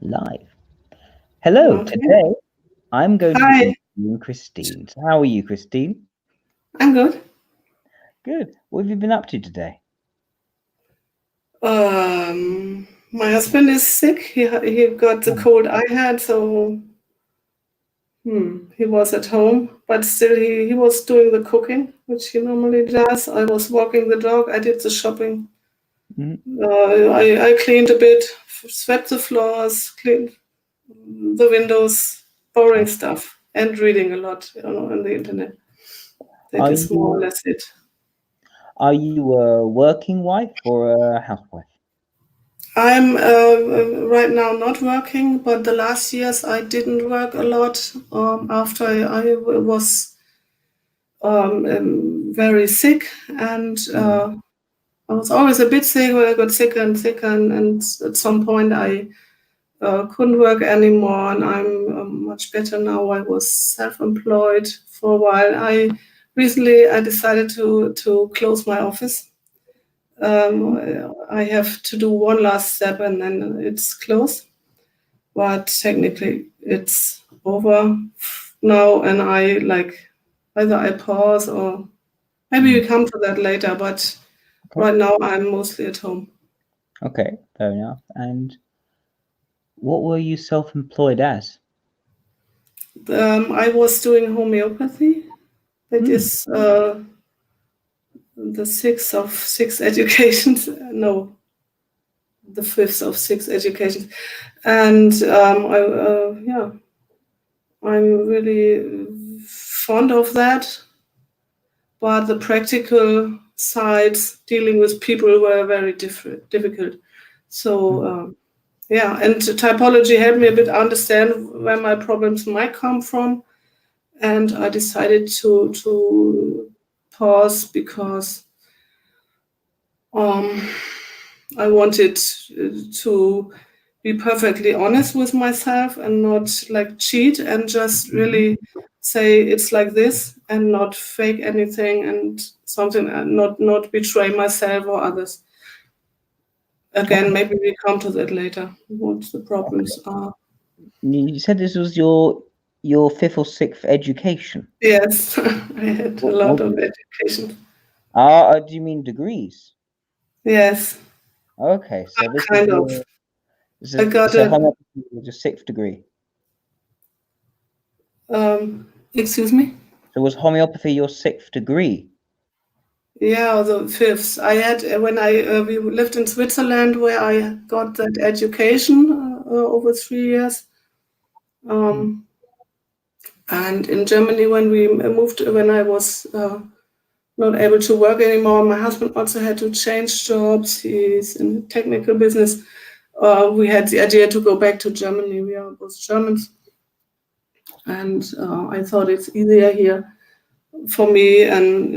Live. Hello, Okay. today I'm going to be Hi, interviewing Christine. So how are you, Christine? I'm good. Good. What have you been up to today? My husband is sick. He got the Oh, cold I had, so he was at home. But still, he was doing the cooking, which he normally does. I was walking the dog. I did the shopping. mhm. I cleaned a bit, swept the floors, cleaned the windows, boring Oh. stuff, and reading a lot, on the internet. That Are is more or you less it. are you a working wife or a housewife? I'm right now not working, but the last years I didn't work a lot after I was very sick, and Mm. I was always a bit sick. When I got sicker and sicker, and at some point I couldn't work anymore, and I'm much better now. I was self-employed for a while. I decided to close my office. I have to do one last step and then it's closed. But technically, it's over now, and I like either I pause or maybe Mm. we come to that later. But Okay. right now, I'm mostly at home. Okay, fair enough. And what were you self-employed as? I was doing homeopathy. That Hmm. is the sixth of six educations. No, the fifth of six educations, and I'm really fond of that. But the practical sides dealing with people were very difficult. So Mm. and typology helped me a bit understand where my problems might come from, and I decided to pause because um, I wanted to be perfectly honest with myself and not like cheat and just Mhm. really say it's like this and not fake anything and something and not betray myself or others. Again, Okay. maybe we come to that later. What the Okay. problems are. You said this was your fifth or sixth education. Yes, I had a lot What of education. do you mean degrees? Yes, Okay, so this was kind of. your I got so a. homeopathy was your sixth degree. Excuse me. So was homeopathy your sixth degree? Yeah, the fifth. I had when I we lived in Switzerland, where I got that education over 3 years, Hmm. um, and in Germany when we moved, when I was not able to work anymore, my husband also had to change jobs. He's in technical business. We had the idea to go back to Germany. We are both Germans, and I thought it's easier here for me and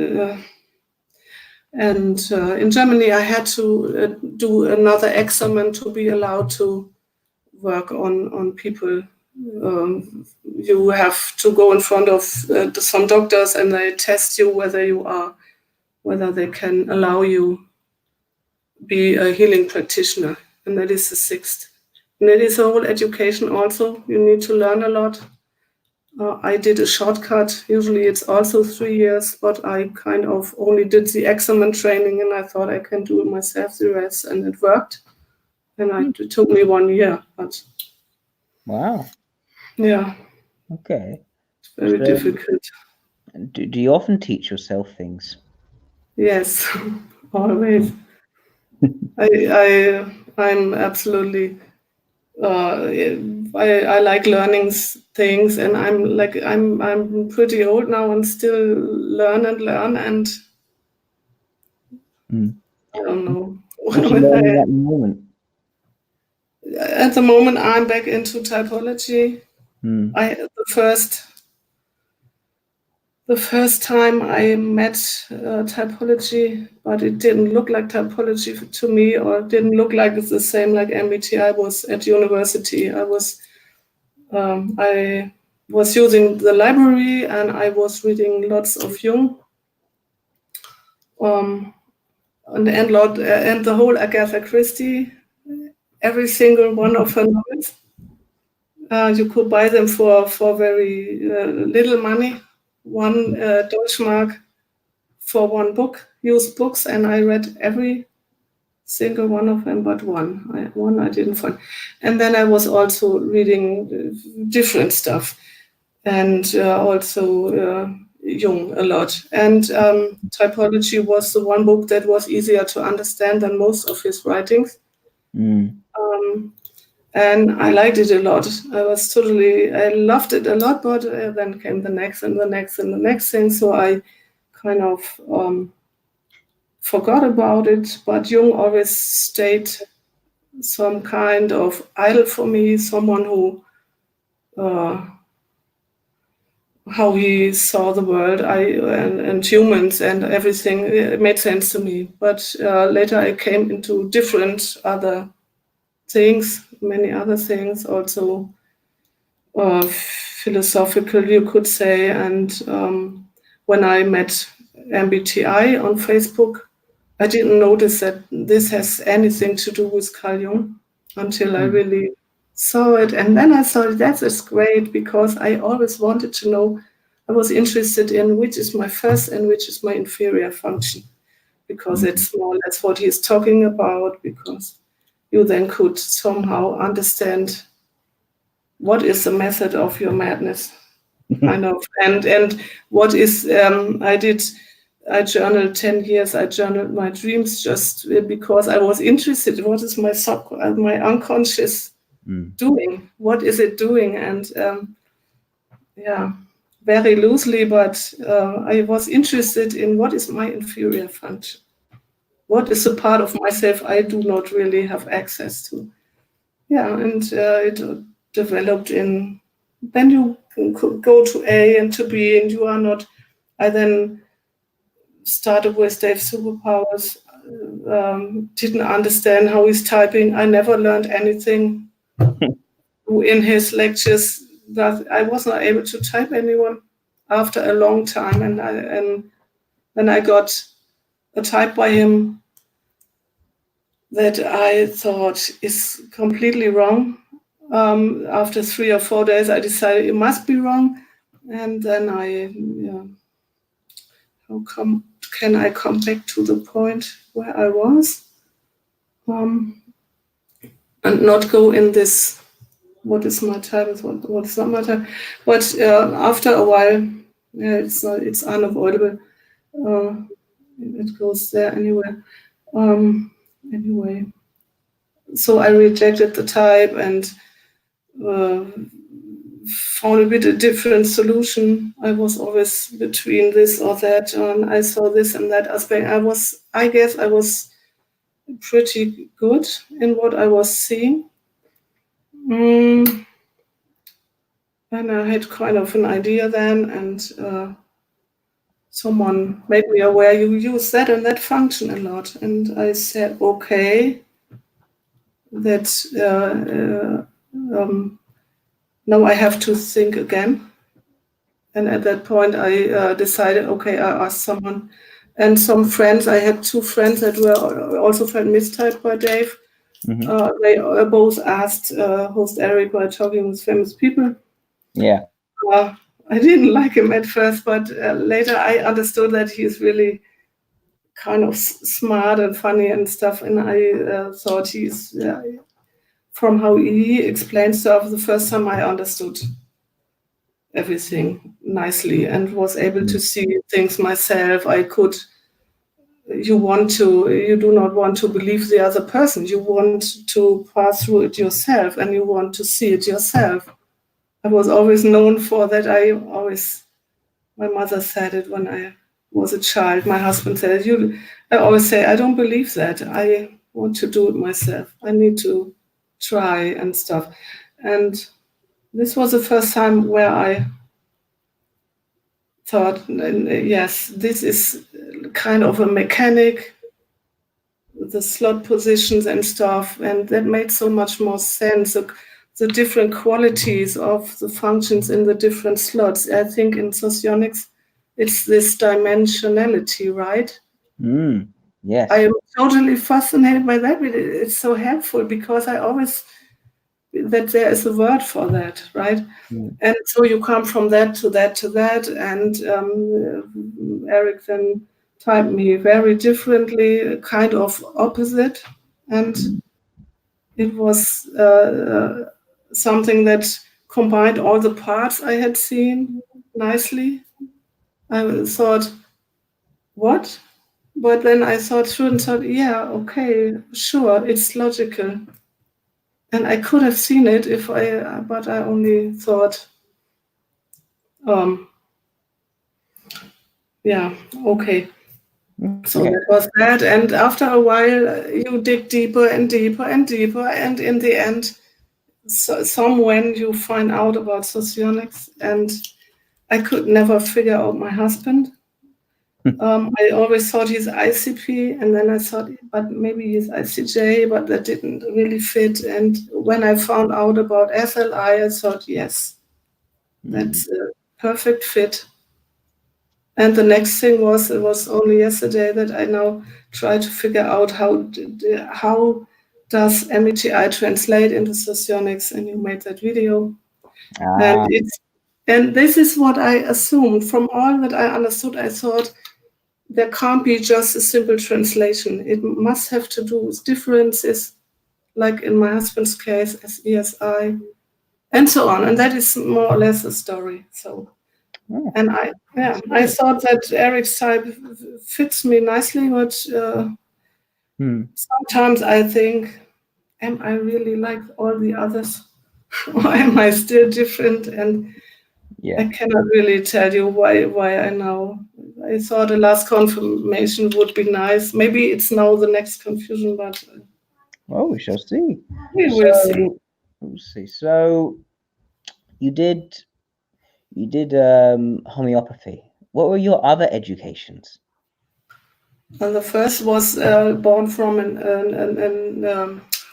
in Germany, I had to do another exam to be allowed to work on people. You have to go in front of some doctors, and they test you whether they can allow you be a healing practitioner, and that is the sixth. And that is a whole education. Also, you need to learn a lot. I did a shortcut. Usually it's also 3 years, but I kind of only did the exam and training, and I thought I can do it myself the rest, and it worked. Hmm. It took me 1 year, but Wow. yeah, Okay. it's very So difficult. do you often teach yourself things? Yes, always. I'm absolutely. Uh, I like learning things, and I'm pretty old now and still learn and learn, and Mm. I don't know. What are you learning at the moment? At the moment, I'm back into typology. Mm. I the first time I met typology, but it didn't look like typology to me, or didn't look like it's the same like MBTI. I was at university. I was using the library, and I was reading lots of Jung, um, and the whole Agatha Christie, every single one of her novels. You could buy them for very little money, 1 Deutschmark for 1 book, used books, and I read every single one of them but one I didn't find. And then I was also reading different stuff, and also Jung a lot. And typology was the one book that was easier to understand than most of his writings. And I liked it a lot. I loved it a lot, but then came the next and the next and the next thing. So I kind of forgot about it. But Jung always stayed some kind of idol for me, someone who, how he saw the world and humans and everything. It made sense to me. But later I came into different other things, many other things, also philosophical, you could say. And when I met MBTI on Facebook, I didn't notice that this has anything to do with Carl Jung until I really saw it. And then I thought, that is great, because I always wanted to know, I was interested in which is my first and which is my inferior function, because it's more or less what he's talking about, because you then could somehow understand what is the method of your madness, kind of, and what is, I journaled 10 years, I journaled my dreams just because I was interested in what is my unconscious doing, what is it doing, and very loosely, but I was interested in what is my inferior function, what is the part of myself I do not really have access to. And it developed in, then you could go to A and to B, and you are not, I then started with Dave's Superpowers, didn't understand how he's typing. I never learned anything in his lectures, that I was not able to type anyone after a long time. And then I got a type by him that I thought is completely wrong. After 3 or 4 days, I decided it must be wrong. And then how can I come back to the point where I was? And not go in this, what is my time, what is not my time. But after a while, it's unavoidable. It goes there anyway. Anyway, so I rejected the type and found a bit a different solution. I was always between this or that, and I saw this and that aspect. I guess I was pretty good in what I was seeing. And I had kind of an idea then, and someone made me aware you use that and that function a lot. And I said, okay, that now I have to think again. And at that point, I decided, okay, I asked someone and some friends. I had 2 friends that were also felt mistyped by Dave. They both asked host Eric by talking with famous people. Yeah. I didn't like him at first, but later I understood that he's really kind of smart and funny and stuff. And I thought he's, from how he explained stuff, the first time I understood everything nicely and was able to see things myself. You do not want to believe the other person. You want to pass through it yourself, and you want to see it yourself. I was always known for that. My mother said it when I was a child. My husband said it. I always say, I don't believe that. I want to do it myself. I need to try and stuff. And this was the first time where I thought, yes, this is kind of a mechanic, the slot positions and stuff, and that made so much more sense. The different qualities of the functions in the different slots. I think in socionics, it's this dimensionality, right? Yes. I am totally fascinated by that. It's so helpful because I always that there is a word for that, right? And so you come from that to that to that, and Eric then typed me very differently, kind of opposite, and it was something that combined all the parts I had seen nicely. I thought, what? But then I thought through and thought, yeah, okay, sure, it's logical. And I could have seen it but I only thought, yeah, okay. So that was that. And after a while, you dig deeper and deeper and deeper. And in the end, somewhen you find out about socionics. And I could never figure out my husband. I always thought he's ICP, and then I thought, but maybe he's ICJ, but that didn't really fit. And when I found out about FLI, I thought, yes, that's a perfect fit. And the next thing was, it was only yesterday that I now try to figure out how does METI translate into socionics, and you made that video. And this is what I assumed. From all that I understood, I thought there can't be just a simple translation. It must have to do with differences, like in my husband's case, as ESI, and so on. And that is more or less the story. So, and I thought that Eric's type fits me nicely, but sometimes I think, am I really like all the others? Or am I still different? And I cannot really tell you why I know. I thought the last confirmation would be nice. Maybe it's now the next confusion, but well, we shall see. We will see. We'll see. So you did homeopathy. What were your other educations? Well, the first was born from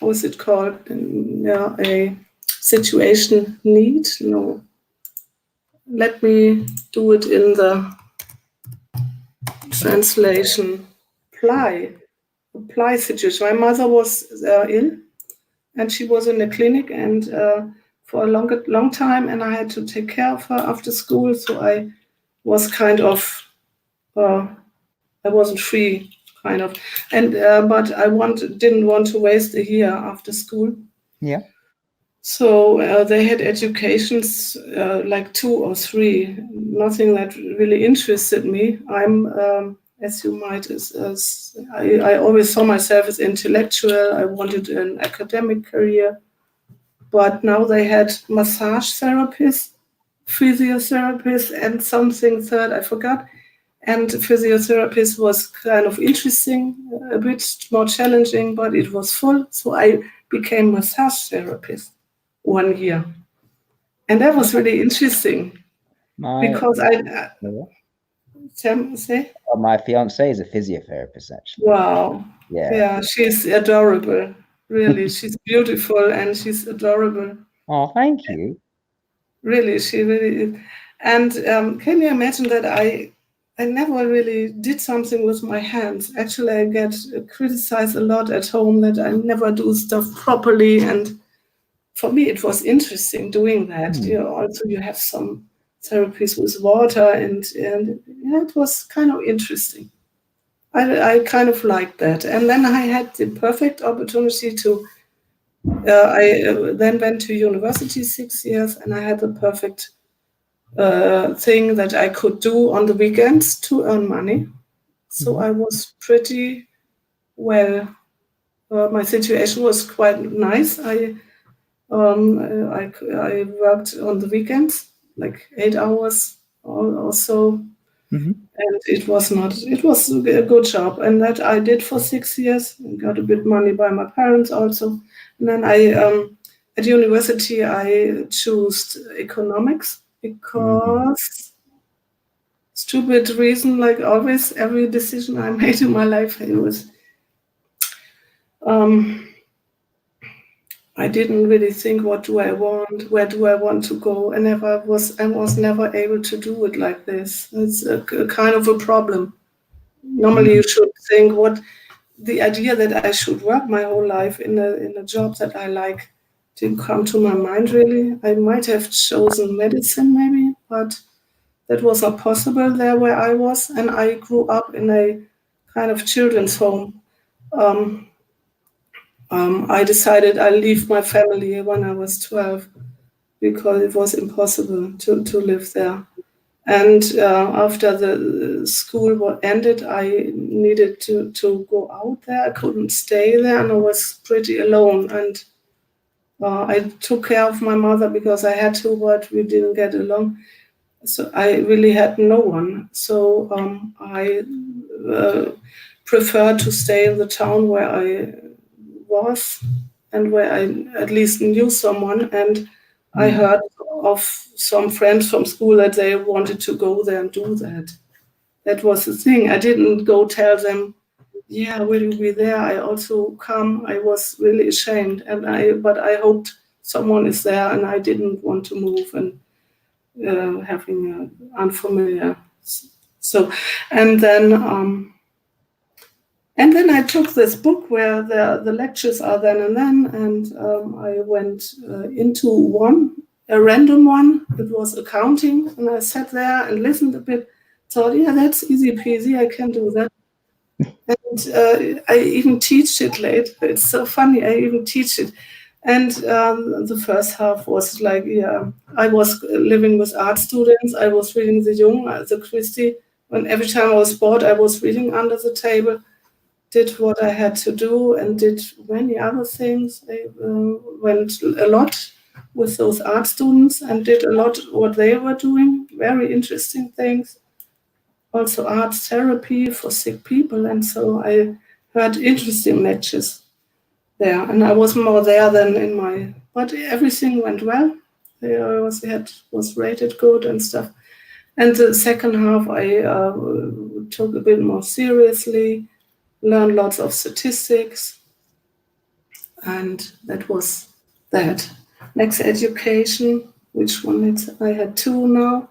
how is it called? A situation need. No, let me do it in the translation. Apply situation. My mother was ill, and she was in the clinic, and for a long time, and I had to take care of her after school. So I was kind of, I wasn't free, kind of, and but I didn't want to waste a year after school. Yeah. So they had educations like 2 or 3, nothing that really interested me. I'm, as you might, I always saw myself as intellectual. I wanted an academic career, but now they had massage therapists, physiotherapists, and something third, I forgot. And physiotherapist was kind of interesting, a bit more challenging, but it was full. So I became massage therapist 1 year. And that was really interesting because my fiance is a physiotherapist, actually. Wow. Yeah, she's adorable. Really, she's beautiful and she's adorable. Oh, thank you. Really, she really is. And can you imagine that I never really did something with my hands. Actually, I get criticized a lot at home that I never do stuff properly. And for me, it was interesting doing that. Also, you have some therapies with water, and it was kind of interesting. I kind of liked that. And then I had the perfect opportunity to, I then went to university 6 years, and I had the perfect thing that I could do on the weekends to earn money. So I was pretty well. My situation was quite nice. I worked on the weekends, like 8 hours or so, and it was a good job, and that I did for 6 years. And got a bit money by my parents also, and then I at university I chose economics. Because stupid reason, like always, every decision I made in my life, it was I didn't really think, what do I want, where do I want to go, and I was never able to do it like this. It's a kind of a problem. Normally, you should think what the idea that I should work my whole life in a job that I like didn't come to my mind really. I might have chosen medicine maybe, but that was not possible there where I was. And I grew up in a kind of children's home. I decided I'll leave my family when I was 12 because it was impossible to live there. And after the school ended, I needed to go out there. I couldn't stay there, and I was pretty alone. And I took care of my mother because I had to, but we didn't get along. So I really had no one. So I preferred to stay in the town where I was and where I at least knew someone. And I heard of some friends from school that they wanted to go there and do that. That was the thing. I didn't go tell them, yeah, will you be there? I also come. I was really ashamed, but I hoped someone is there, and I didn't want to move and having an unfamiliar. So, and then I took this book where the lectures are then and then, and I went into a random one. It was accounting, and I sat there and listened a bit. Thought, yeah, that's easy peasy. I can do that. And I even teach it late. It's so funny. I even teach it. And the first half was like, yeah, I was living with art students. I was reading the Jung, the Christie. And every time I was bored, I was reading under the table. Did what I had to do and did many other things. I went a lot with those art students and did a lot what they were doing. Very interesting things. Also art therapy for sick people. And so I heard interesting lectures there. And I was more there than in my, but everything went well. It was rated good and stuff. And the second half I took a bit more seriously, learned lots of statistics. And that was that. Next, education, which one I had two now.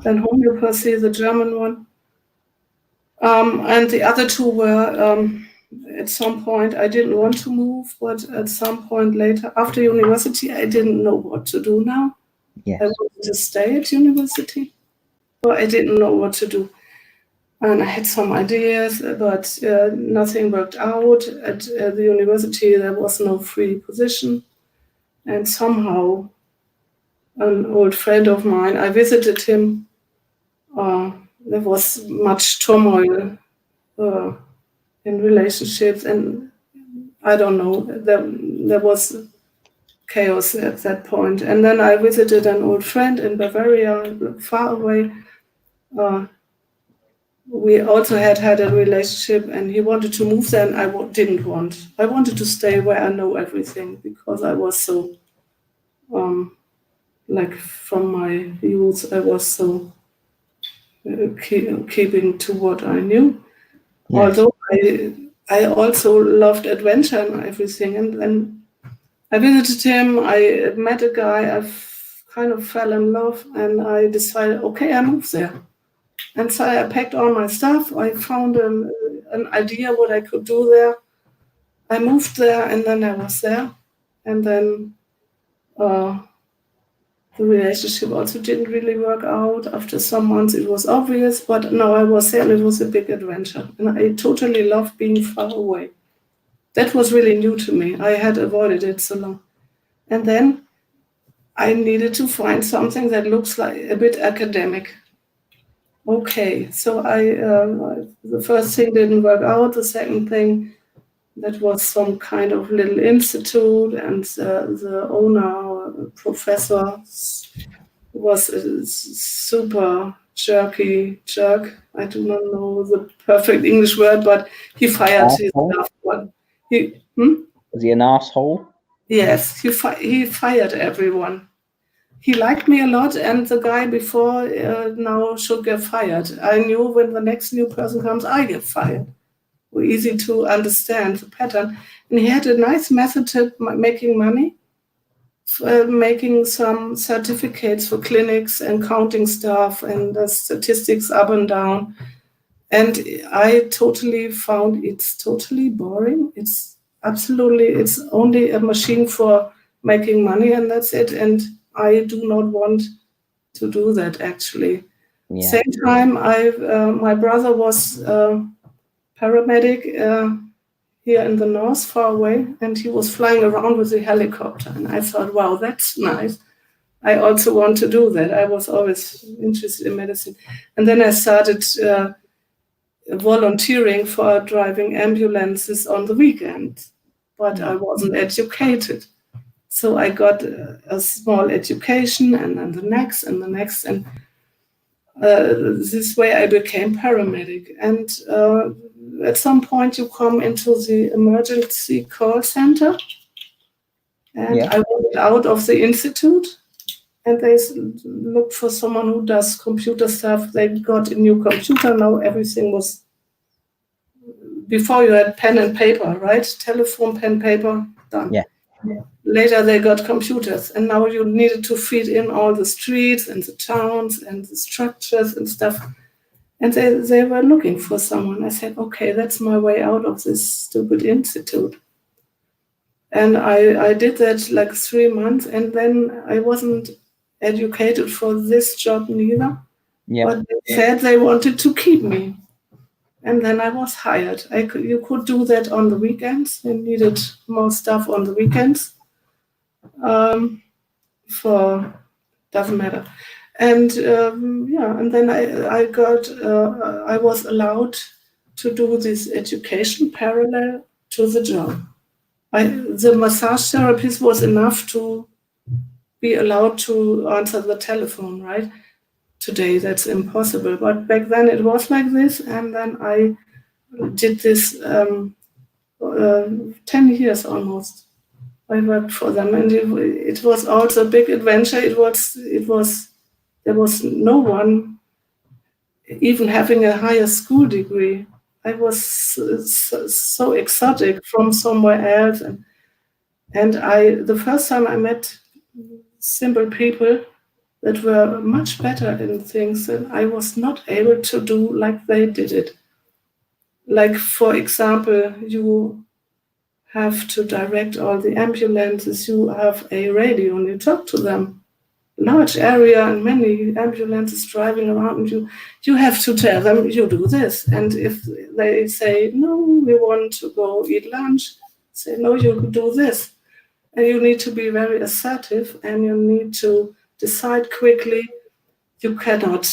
Then homeopathy, the German one. And the other two were, at some point, I didn't want to move, but at some point later, after university, I didn't know what to do now. Yes. I wanted to stay at university, but I didn't know what to do. And I had some ideas, but nothing worked out. At the university, there was no free position. And somehow, an old friend of mine, I visited him. There was much turmoil in relationships, and I don't know, there was chaos at that point. And then I visited an old friend in Bavaria, far away. We also had a relationship, and he wanted to move there, and I didn't want. I wanted to stay where I know everything, because I was so, like from my youth, I was so keeping to what I knew. Yes. Although I also loved adventure and everything. And then I visited him, I met a guy, I kind of fell in love, and I decided, okay, I move there. And so I packed all my stuff. I found an idea what I could do there. I moved there, and then I was there. And then the relationship also didn't really work out. After some months, it was obvious, but no, I was there, and it was a big adventure. And I totally loved being far away. That was really new to me. I had avoided it so long. And then I needed to find something that looks like a bit academic. Okay, so the first thing didn't work out. The second thing, that was some kind of little institute, and the owner, professor, was a super jerk. I do not know the perfect English word, but he fired his staff one. Was he an asshole? Yes, he fired everyone. He liked me a lot, and the guy before now should get fired. I knew when the next new person comes, I get fired. Easy to understand the pattern. And he had a nice method of making money, making some certificates for clinics and counting stuff and the statistics up and down. And I totally found it's totally boring. It's only a machine for making money and that's it. And I do not want to do that actually. Yeah. Same time, my brother was paramedic here in the north, far away, and he was flying around with a helicopter. And I thought, wow, that's nice. I also want to do that. I was always interested in medicine. And then I started volunteering for driving ambulances on the weekend, but I wasn't educated. So I got a small education and then the next and the next. And this way I became paramedic. And at some point you come into the emergency call center. And I wanted out of the institute. And they looked for someone who does computer stuff. They got a new computer. Now everything was, before you had pen and paper, right? Telephone, pen, paper, done. Yeah. Later they got computers, and now you needed to feed in all the streets and the towns and the structures and stuff. And they were looking for someone. I said, okay, that's my way out of this stupid institute. And I did that like 3 months, and then I wasn't educated for this job neither. But they said they wanted to keep me. And then I was hired. You could do that on the weekends. You needed more stuff on the weekends. Doesn't matter. And and then I was allowed to do this education parallel to the job. The massage therapist was enough to be allowed to answer the telephone, right? Today that's impossible, but back then it was like this. And then I did this 10 years almost. I worked for them, and it was also a big adventure. There was no one even having a higher school degree. I was so exotic from somewhere else, and the first time I met simple people that were much better in things, and I was not able to do like they did it. Like, for example, you have to direct all the ambulances, you have a radio and you talk to them. Large area and many ambulances driving around, and you have to tell them, you do this. And if they say, no, we want to go eat lunch, say, no, you do this. And you need to be very assertive, and you need to decide quickly. You cannot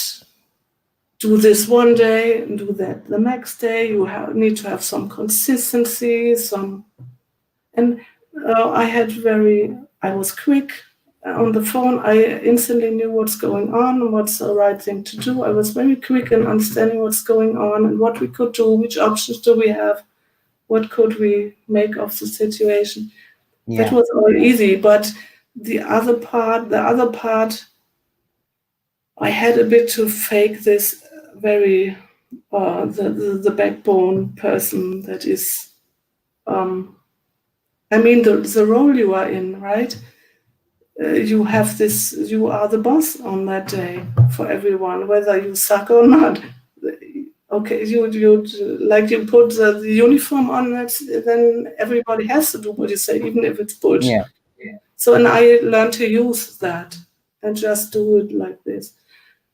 do this one day and do that the next day. You need to have some consistency, and I was quick on the phone. I instantly knew what's going on and what's the right thing to do. I was very quick in understanding what's going on and what we could do, which options do we have, what could we make of the situation. That was all easy, but the other part, I had a bit to fake this very, the backbone person that is, the role you are in, right? You have this, you are the boss on that day for everyone, whether you suck or not. Okay, you put the uniform on it, then everybody has to do what you say, even if it's bullshit. Yeah. So, and I learned to use that and just do it like this.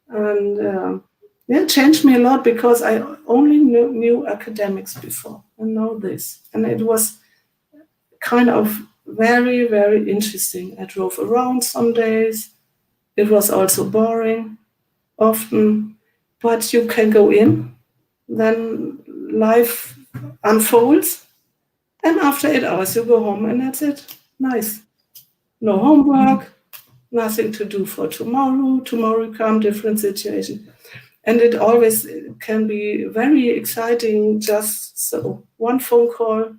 And it changed me a lot, because I only knew academics before, and now this. And it was kind of very, very interesting. I drove around some days. It was also boring, often, but you can go in, then life unfolds, and after 8 hours you go home, and that's it. Nice. No homework, nothing to do for tomorrow. Tomorrow come different situation. And it always can be very exciting, just so. One phone call,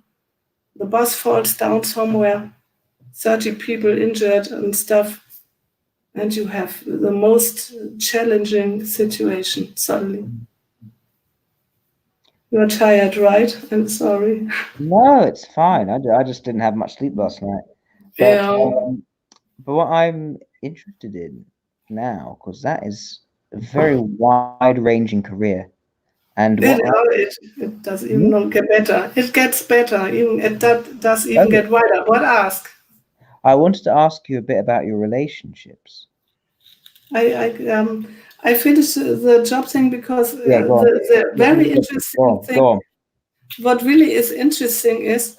the bus falls down somewhere, 30 people injured and stuff, and you have the most challenging situation suddenly. You're tired, right? I'm sorry. No, it's fine. I just didn't have much sleep last night. But what I'm interested in now, because that is a very wide-ranging career, and it does even get better. It gets better. It does even get wider. But ask. I wanted to ask you a bit about your relationships. I finished the job thing because Yeah, go on. the Yeah, very go interesting on, thing, go on. what really is interesting is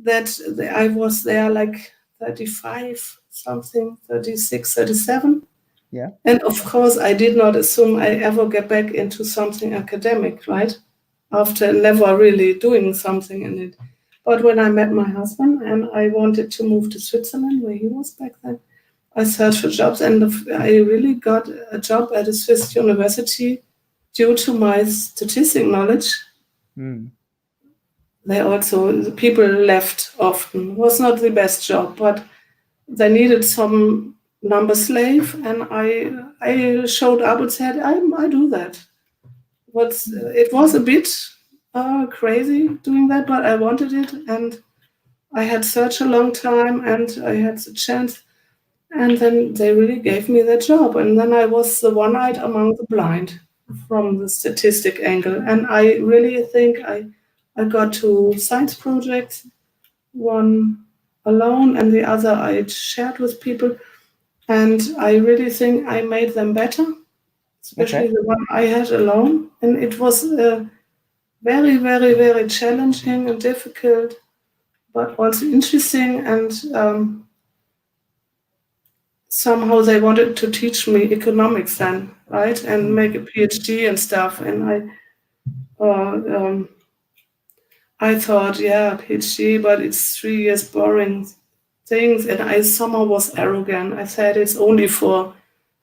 that I was there like 35 something, 36, 37. Yeah. And of course, I did not assume I ever get back into something academic, right? After never really doing something in it. But when I met my husband and I wanted to move to Switzerland, where he was back then, I searched for jobs and I really got a job at a Swiss university due to my statistic knowledge. Mm. They also, people left often. It was not the best job, but they needed some number slave, and I showed up and said, I do that. It was a bit crazy doing that, but I wanted it, and I had such a long time, and I had the chance, and then they really gave me that job, and then I was the one-eyed among the blind from the statistic angle, and I really think I got two science projects, one alone, and the other I shared with people. And I really think I made them better, especially Okay. the one I had alone. And it was very, very, very challenging and difficult, but also interesting. And somehow they wanted to teach me economics then, right? And make a PhD and stuff. And I thought, yeah, PhD, but it's 3 years boring things. And I somehow was arrogant. I said it's only for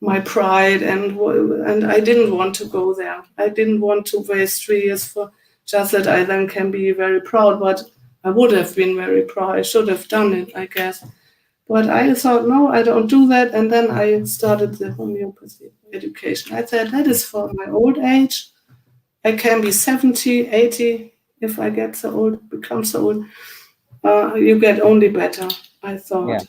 my pride, and I didn't want to go there. I didn't want to waste 3 years for just that I then can be very proud. But I would have been very proud. I should have done it, I guess. But I thought, no, I don't do that. And then I started the homeopathy education. I said, that is for my old age. I can be 70, 80 if I get so old, become so old. You get only better, I thought. Yeah.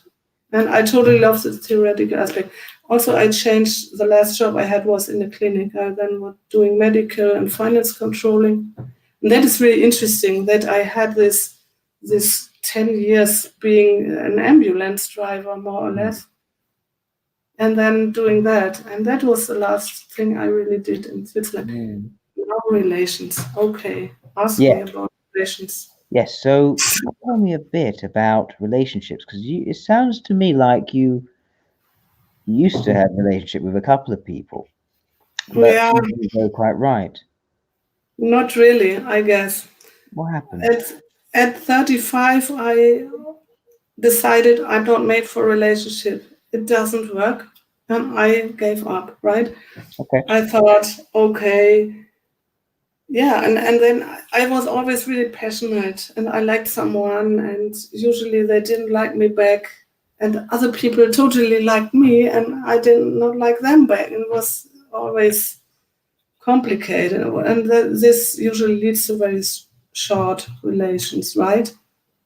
And I totally love the theoretical aspect. Also, I changed, the last job I had was in the clinic. I then was doing medical and finance controlling. And that is really interesting that I had this 10 years being an ambulance driver, more or less, and then doing that. And that was the last thing I really did in Switzerland. Mm. Now relations. Okay, ask Yeah. me about relations. Yes. So tell me a bit about relationships, because it sounds to me like you used to have a relationship with a couple of people, but Yeah, you didn't go quite right. not really, I guess. What happened? At 35, I decided I'm not made for a relationship. It doesn't work. And I gave up, right? Okay. I thought, okay, yeah. And then I was always really passionate and I liked someone, and usually they didn't like me back. And other people totally liked me and I did not like them back. It was always complicated. And this usually leads to very short relations, right?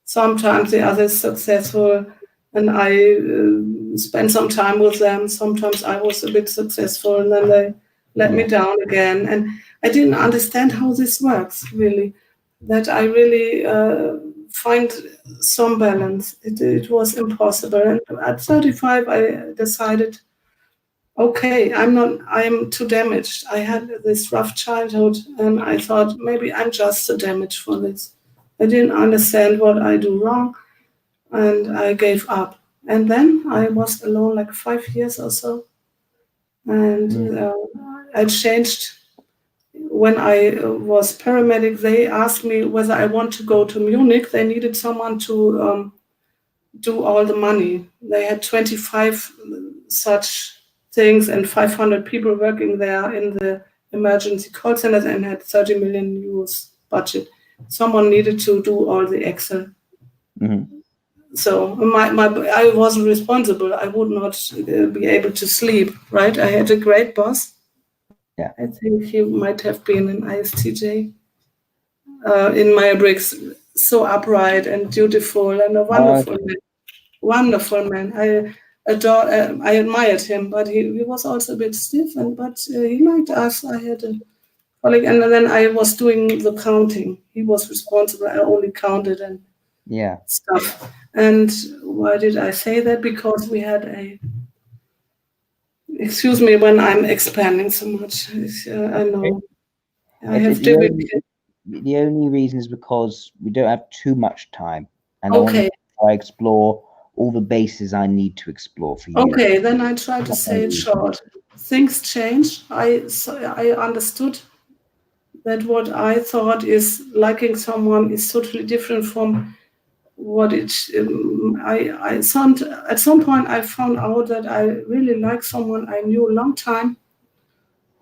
Sometimes the other is successful and I spend some time with them. Sometimes I was a bit successful and then they let me down again. And I didn't understand how this works, really, that I really find some balance. It was impossible. And at 35, I decided, okay, I'm too damaged. I had this rough childhood and I thought maybe I'm just too damaged for this. I didn't understand what I do wrong and I gave up. And then I was alone like 5 years or so. And I changed. When I was paramedic, they asked me whether I want to go to Munich. They needed someone to do all the money. They had 25 such things and 500 people working there in the emergency call centers and had 30 million euros budget. Someone needed to do all the Excel. Mm-hmm. So I wasn't responsible. I would not be able to sleep, right? I had a great boss. Yeah. I think he might have been an ISTJ in Meyer Briggs, so upright and dutiful and a wonderful man. Wonderful man. I admired him, but he was also a bit stiff, but he liked us. I had a colleague, and then I was doing the counting. He was responsible. I only counted, and Yeah. stuff. And why did I say that? Because we had excuse me when I'm expanding so much. I know I have difficulty. The only reason is because we don't have too much time, and I want Okay, to try explore all the bases I need to explore for you. okay, then I try to say it short. Things change. I understood that what I thought is liking someone is totally different from what it. At some point I found out that I really like someone I knew a long time,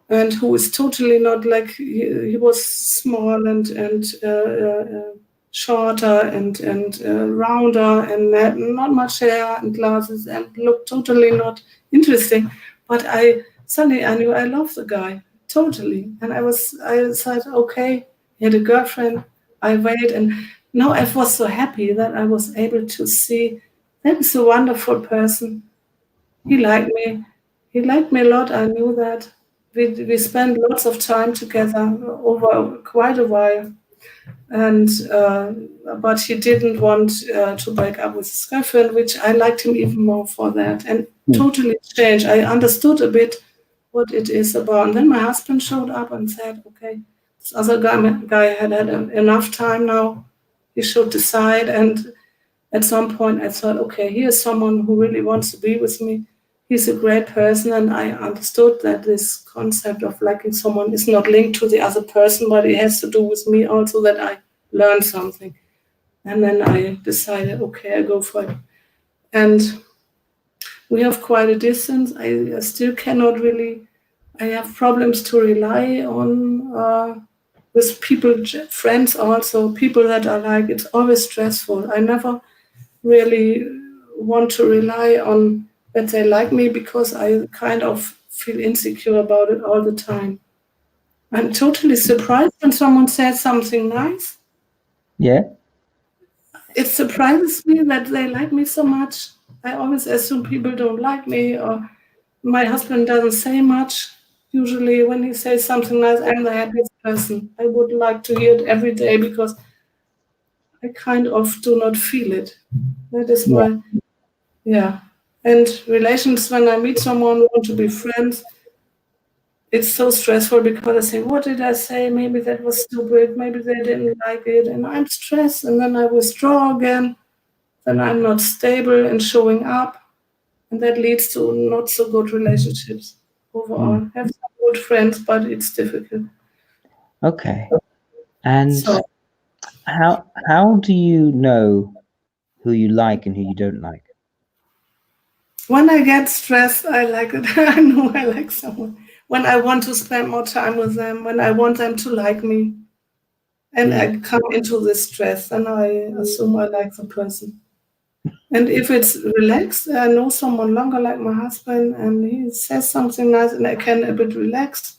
and who is totally not like he was small and shorter and rounder and had not much hair and glasses and looked totally not interesting. But suddenly I knew I loved the guy totally, and I said okay. He had a girlfriend. I waited, and now I was so happy that I was able to see that is a wonderful person. He liked me. He liked me a lot. I knew that. We spent lots of time together over quite a while, and but he didn't want to break up with his girlfriend, which I liked him even more for that, and totally changed. I understood a bit what it is about. And then my husband showed up and said, "Okay, this other guy had enough time now. He should decide." And at some point I thought, okay, here's someone who really wants to be with me. He's a great person, and I understood that this concept of liking someone is not linked to the other person, but it has to do with me also, that I learned something. And then I decided, okay, I go for it. And we have quite a distance. I still cannot really, I have problems to rely on with people, friends also, people that I like. It's always stressful. I never really want to rely on that they like me, because I kind of feel insecure about it all the time. I'm totally surprised when someone says something nice. Yeah. It surprises me that they like me so much. I always assume people don't like me, or my husband doesn't say much. Usually, when he says something nice, I'm the happiest person. I would like to hear it every day, because I kind of do not feel it. That is Yeah. my. Yeah. And relations, when I meet someone, want to be friends, it's so stressful, because I say, what did I say? Maybe that was stupid. Maybe they didn't like it. And I'm stressed. And then I withdraw again. Then I'm not stable and showing up. And that leads to not so good relationships overall. Have some good friends, but it's difficult. Okay. And So how do you know who you like and who you don't like? when I get stressed, I like it. I know I like someone. When I want to spend more time with them, when I want them to like me, and I come into this stress, and I assume I like the person. And if it's relaxed, I know someone longer, like my husband, and he says something nice, and I can a bit relax,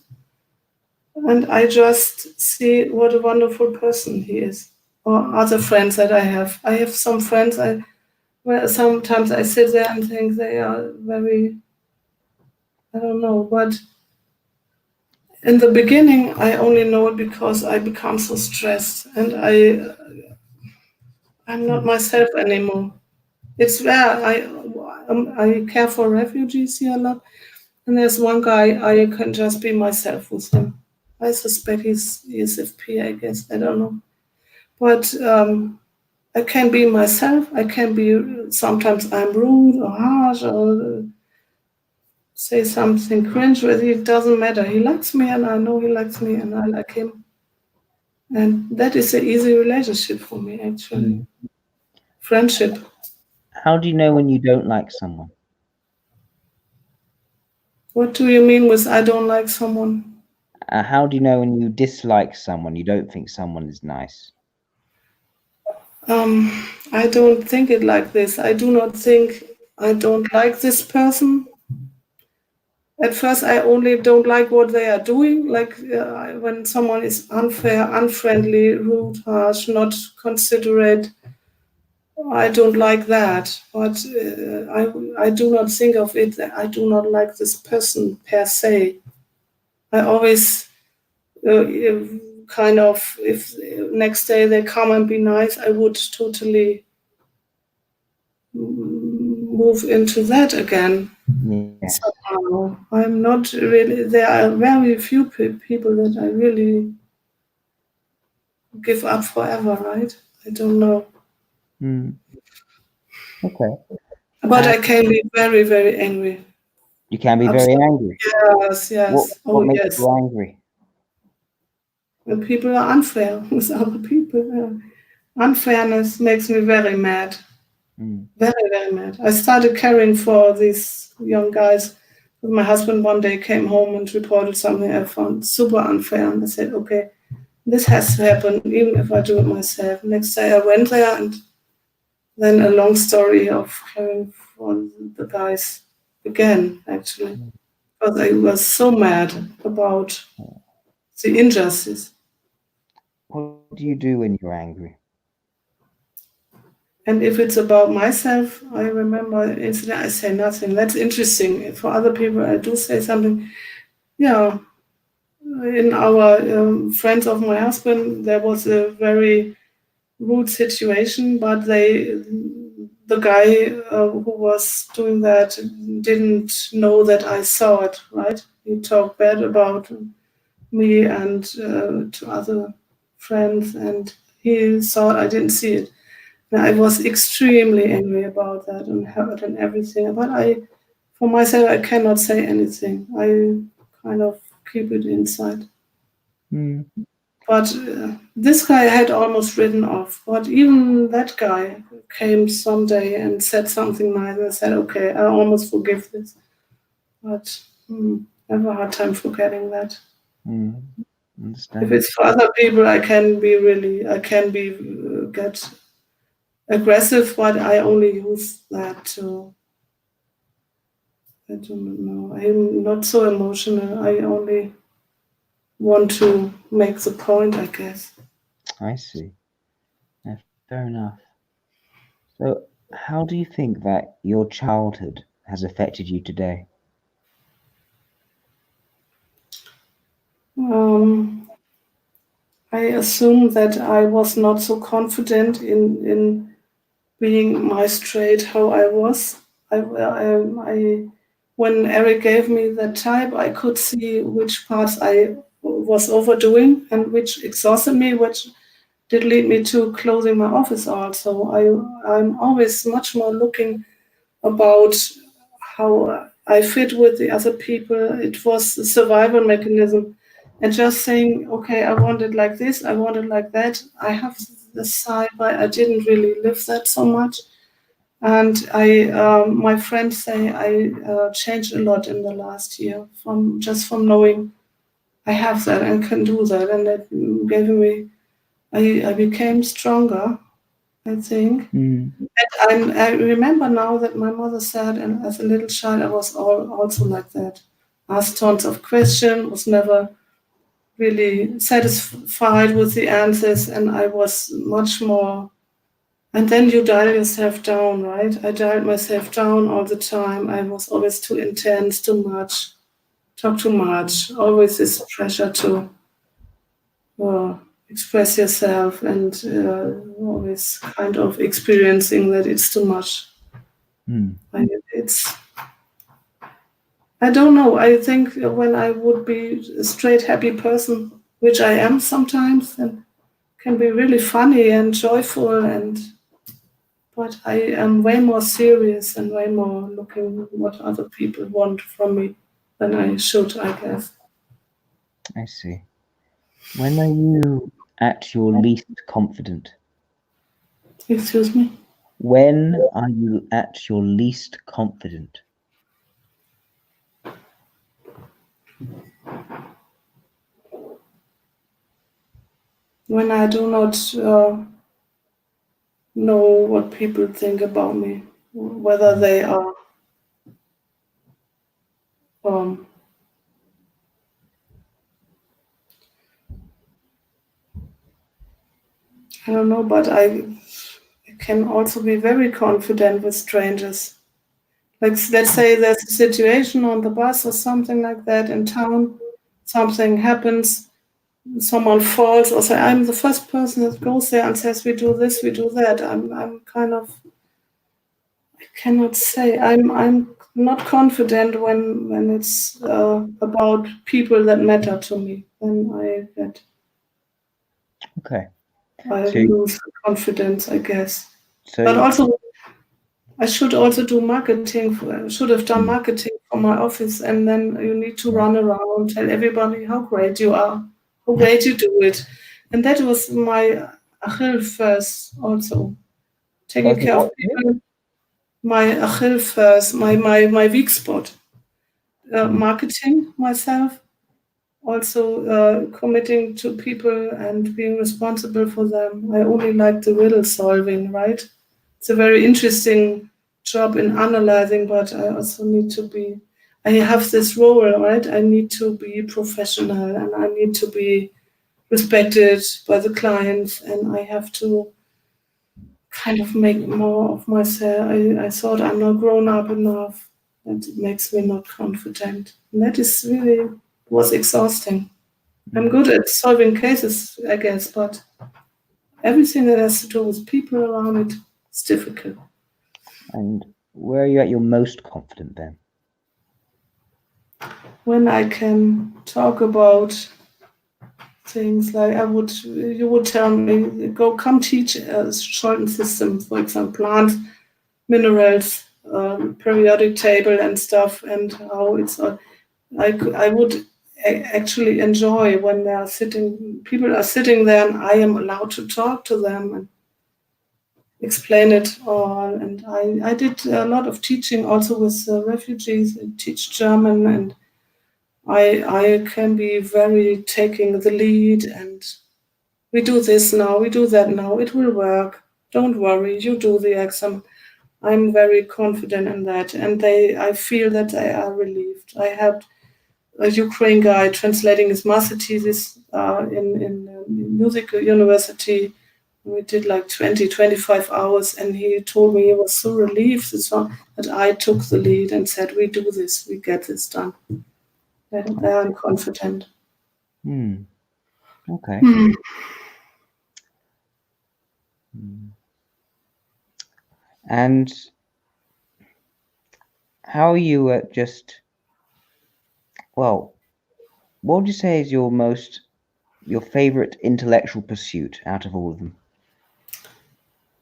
and I just see what a wonderful person he is. Or other friends that I have. I have some friends where sometimes I sit there and think they are very, I don't know, but in the beginning I only know it because I become so stressed, and I'm not myself anymore. It's where I care for refugees here a lot, and there's one guy I can just be myself with him. I suspect he's ESFP, I guess. I don't know, but I can be myself. I can be. Sometimes I'm rude or harsh or say something cringe-worthy. It doesn't matter. He likes me, and I know he likes me, and I like him, and that is an easy relationship for me, actually. Friendship. How do you know when you don't like someone? What do you mean with I don't like someone? How do you know when you dislike someone, you don't think someone is nice? I don't think it like this. I do not think I don't like this person. At first, I only don't like what they are doing, like when someone is unfair, unfriendly, rude, harsh, not considerate. I don't like that, but I do not think of it. I do not like this person per se. I always kind of, if next day they come and be nice, I would totally move into that again. Yes. Somehow. I'm not really, there are very few people that I really give up forever, right? I don't know. Okay. But I can be very, very angry. You can be very angry. Yes. What makes Yes. you angry? When people are unfair with other people. Unfairness makes me very mad. Very, very mad. I started caring for these young guys. My husband one day came home and reported something I found super unfair. And I said, okay, this has to happen, even if I do it myself. Next day I went there, and then a long story of caring for the guys began, actually. Because I was so mad about the injustice. What do you do when you're angry? And if it's about myself, I remember an incident, I say nothing. That's interesting. For other people, I do say something. Yeah, in our friends of my husband, there was a very rude situation, but the guy who was doing that didn't know that I saw it, right? He talked bad about me and to other friends, and he thought I didn't see it. And I was extremely angry about that and hurt and everything. But for myself, I cannot say anything. I kind of keep it inside. But this guy had almost written off. But even that guy came someday and said something nice. And I said, okay, I almost forgive this. But I have a hard time forgetting that. Understand. If it's for other people, I can get aggressive, but I only use that to, I don't know, I'm not so emotional. I only want to make the point, I guess. I see. Yeah, fair enough. So, how do you think that your childhood has affected you today? I assume that I was not so confident in being my straight how I was. When Eric gave me that type, I could see which parts I was overdoing and which exhausted me, which did lead me to closing my office also. I'm always much more looking about how I fit with the other people. It was a survival mechanism. And just saying, okay, I want it like this, I want it like that. I have this side, but I didn't really live that so much. And my friends say I changed a lot in the last year from knowing I have that and can do that. And that gave me, I became stronger, I think. And I remember now that my mother said, and as a little child, I was also like that. Asked tons of questions, was never really satisfied with the answers, and I was much more. And then you dial yourself down, right? I dialed myself down all the time. I was always too intense, too much, talk too much, always this pressure to express yourself, and always kind of experiencing that it's too much. I don't know. I think when I would be a straight, happy person, which I am sometimes, and can be really funny and joyful, but I am way more serious and way more looking what other people want from me than I should, I guess. I see. When are you at your least confident? Excuse me? When are you at your least confident? When I do not know what people think about me, whether they are I don't know, but I can also be very confident with strangers. Like, let's say there's a situation on the bus or something like that in town, something happens, someone falls or say, I'm the first person that goes there and says, we do this, we do that. I'm kind of, I cannot say, I'm not confident when it's about people that matter to me. Then Okay. I So, lose confidence, I guess. so But also, I should also do marketing. Should have done marketing for my office, and then you need to run around, tell everybody how great you are, how great you do it, and that was my Achilles first. Also, taking care of people, my Achilles first, my weak spot. Marketing myself, also committing to people and being responsible for them. I only like the riddle solving, right? It's a very interesting job in analyzing, but I also need to be, I have this role, right? I need to be professional and I need to be respected by the clients, and I have to kind of make more of myself. I thought I'm not grown up enough. That makes me not confident. And that is really was exhausting. I'm good at solving cases, I guess, but everything that has to do with people around it is difficult. And where are you at your most confident then? When I can talk about things like you would tell me, come teach a Scholten system, for example, plant minerals, periodic table and stuff, and how it's. I would actually enjoy when people are sitting there, and I am allowed to talk to them and explain it all. And I did a lot of teaching also with refugees. I teach German, and I can be very taking the lead, and we do this now, we do that now, it will work. Don't worry, you do the exam. I'm very confident in that, and I feel that they are relieved. I had a Ukraine guy translating his master thesis in music university. We did like 20, 25 hours, and he told me he was so relieved that I took the lead and said, we do this, we get this done. And I'm confident. Okay. And how are you at what would you say is your favorite intellectual pursuit out of all of them?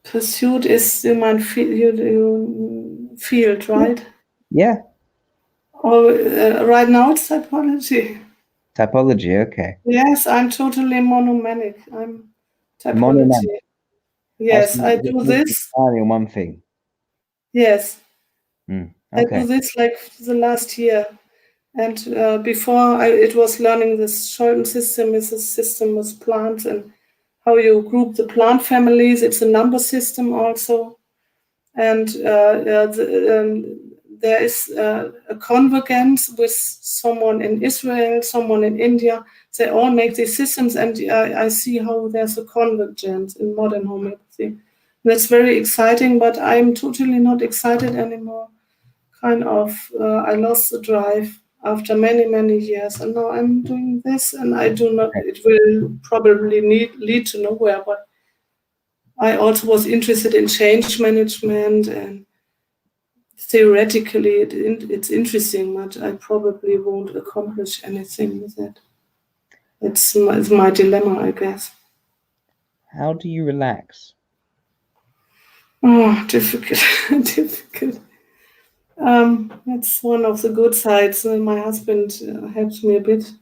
Pursuit is your field, right? Yeah. Or right now it's typology. Typology, okay. Yes, I'm totally monomanic. I'm typology. Monomanic. Yes, I do this. On one thing. Yes. Okay. I do this like the last year. And before it was learning this Scholten system is a system with plants and how you group the plant families. It's a number system also. And there is a convergence with someone in Israel, someone in India. They all make these systems, and I see how there's a convergence in modern homeopathy. That's very exciting, but I'm totally not excited anymore. Kind of, I lost the drive after many, many years, and now I'm doing this, and I do not, it will probably lead to nowhere, but I also was interested in change management, and theoretically it's interesting, but I probably won't accomplish anything with it. It's my dilemma, I guess. How do you relax? Oh, difficult, difficult. That's one of the good sides. My husband helps me a bit.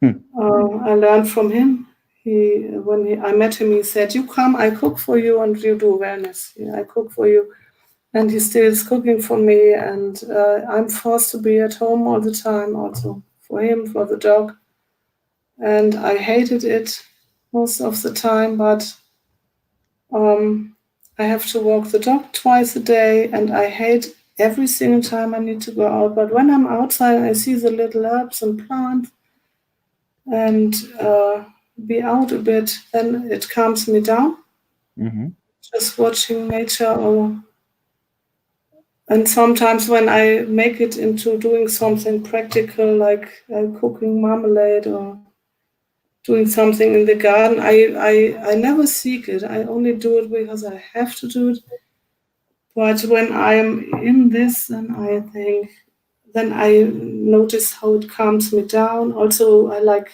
I learned from him. I met him, he said, "You come, I cook for you, and you do wellness. Yeah, I cook for you." And he still is cooking for me, and I'm forced to be at home all the time, also for him, for the dog. And I hated it most of the time, but I have to walk the dog twice a day, and I hate every single time I need to go out. But when I'm outside and I see the little herbs and plants and be out a bit, then it calms me down. Just watching nature, and sometimes when I make it into doing something practical, like cooking marmalade or doing something in the garden, I never seek it. I only do it because I have to do it. But when I'm in this, then I notice how it calms me down. Also, I like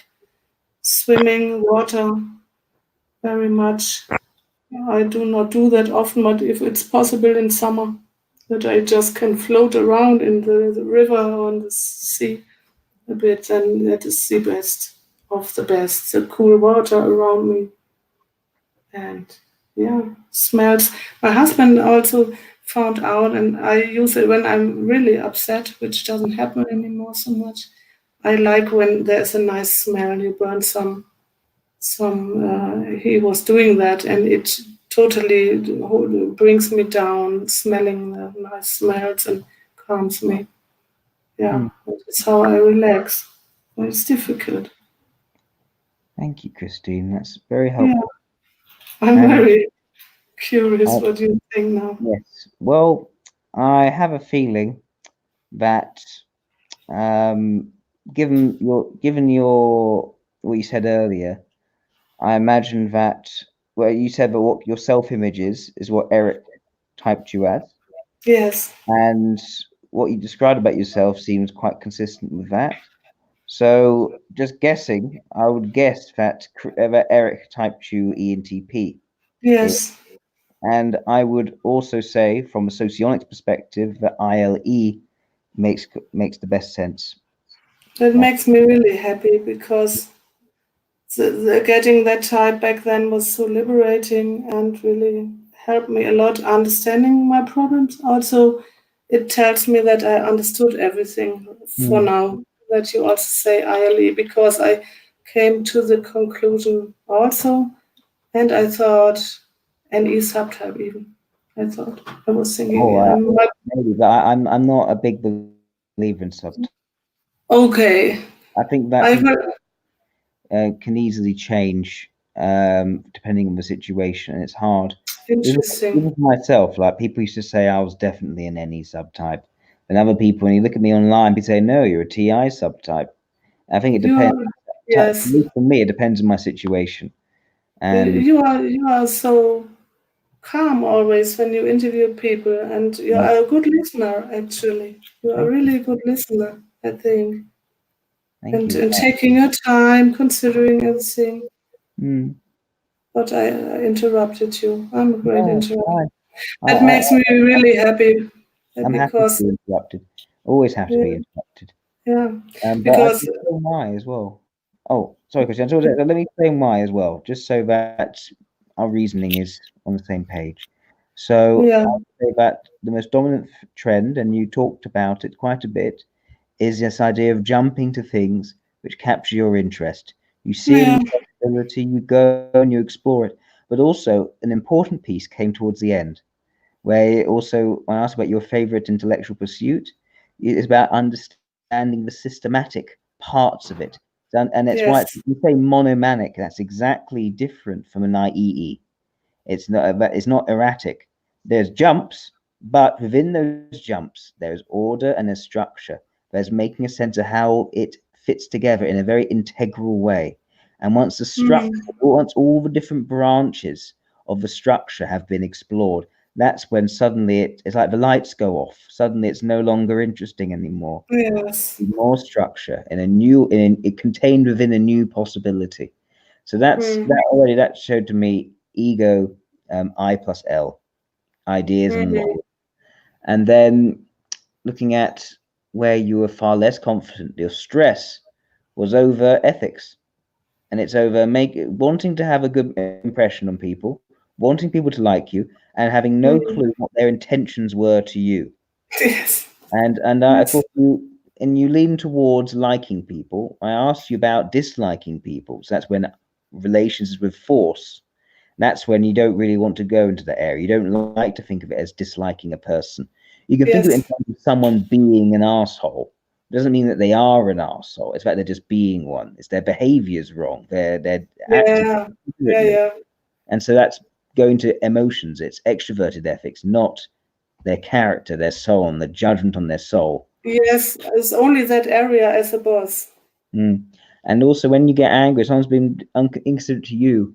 swimming, water very much. I do not do that often, but if it's possible in summer, that I just can float around in the river or in the sea a bit, then that is the best of the best. The cool water around me, and yeah, smells. My husband also found out, and I use it when I'm really upset, which doesn't happen anymore so much. I like when there's a nice smell. You burn he was doing that, and it totally brings me down, smelling the nice smells and calms me. Yeah, that's how I relax. It's difficult. Thank you, Christine. That's very Yeah, helpful. I'm And very curious what you think now. yes, well, I have a feeling that given your what you said earlier, I imagine that you said that what your self-image is what Eric typed you as, Yes, and what you described about yourself seems quite consistent with that. So, just guessing, I would guess that Eric typed you ENTP. yes, And I would also say, from a socionics perspective, that ILE makes the best sense. that That, makes me really happy because getting that type back then was so liberating and really helped me a lot understanding my problems. Also, it tells me that I understood everything for mm, now. That you also say ILE because I came to the conclusion also, and I thought NE subtype even. I was thinking, oh, maybe, but I'm not a big believer in subtype. okay. I think that I've heard, can easily change depending on the situation, and it's hard. Even, interesting. even for myself, like people used to say I was definitely an NE subtype, and other people, when you look at me online, be saying, "No, you're a TI subtype." I think it You depends. are, yes, For me, it depends on my situation. And you are so calm always when you interview people, and you uh, are a good listener. Actually, you are thank really a good listener, I think, thank and you. taking your time, considering everything. Mm, But I interrupted you. I'm a great no, it's interrupter. fine. That makes me really happy I'm happy to because be interrupted. Always have to yeah, be interrupted. yeah, But I because can explain why as well. Oh, sorry, Christian. So let me explain why as well, just so that our reasoning is on the same page. So yeah, I would say that the most dominant trend, and you talked about it quite a bit, is this idea of jumping to things which capture your interest. You see a yeah, new possibility, you go and you explore it. But also, an important piece came towards the end, where also, when I asked about your favorite intellectual pursuit, it's about understanding the systematic parts of it. And it's why yes, you say monomanic, that's exactly different from an IEE. It's not erratic. There's jumps, but within those jumps, there's order and there's structure. There's making a sense of how it fits together in a very integral way. And once all the different branches of the structure have been explored, that's when suddenly it's like the lights go off. Suddenly it's no longer interesting anymore. yes, More structure it contained within a new possibility. So that showed to me ego, I plus L, ideas and mm, models. And then looking at where you were far less confident, your stress was over ethics, and it's over wanting to have a good impression on people, wanting people to like you, and having no clue what their intentions were to you. yes, And of yes, course you lean towards liking people. I asked you about disliking people, so that's when relations with force. That's when you don't really want to go into the area. You don't like to think of it as disliking a person. You can think of it in yes, terms of someone being an asshole. It doesn't mean that they are an asshole. It's that they're just being one. It's their behavior's wrong. They're acting yeah, yeah, inconsiderately. yeah. And so that's going to emotions. It's extroverted ethics, not their character, their soul, and the judgment on their soul. Yes, it's only that area as a boss. Mm. And also, when you get angry, if someone's been inconsiderate to you,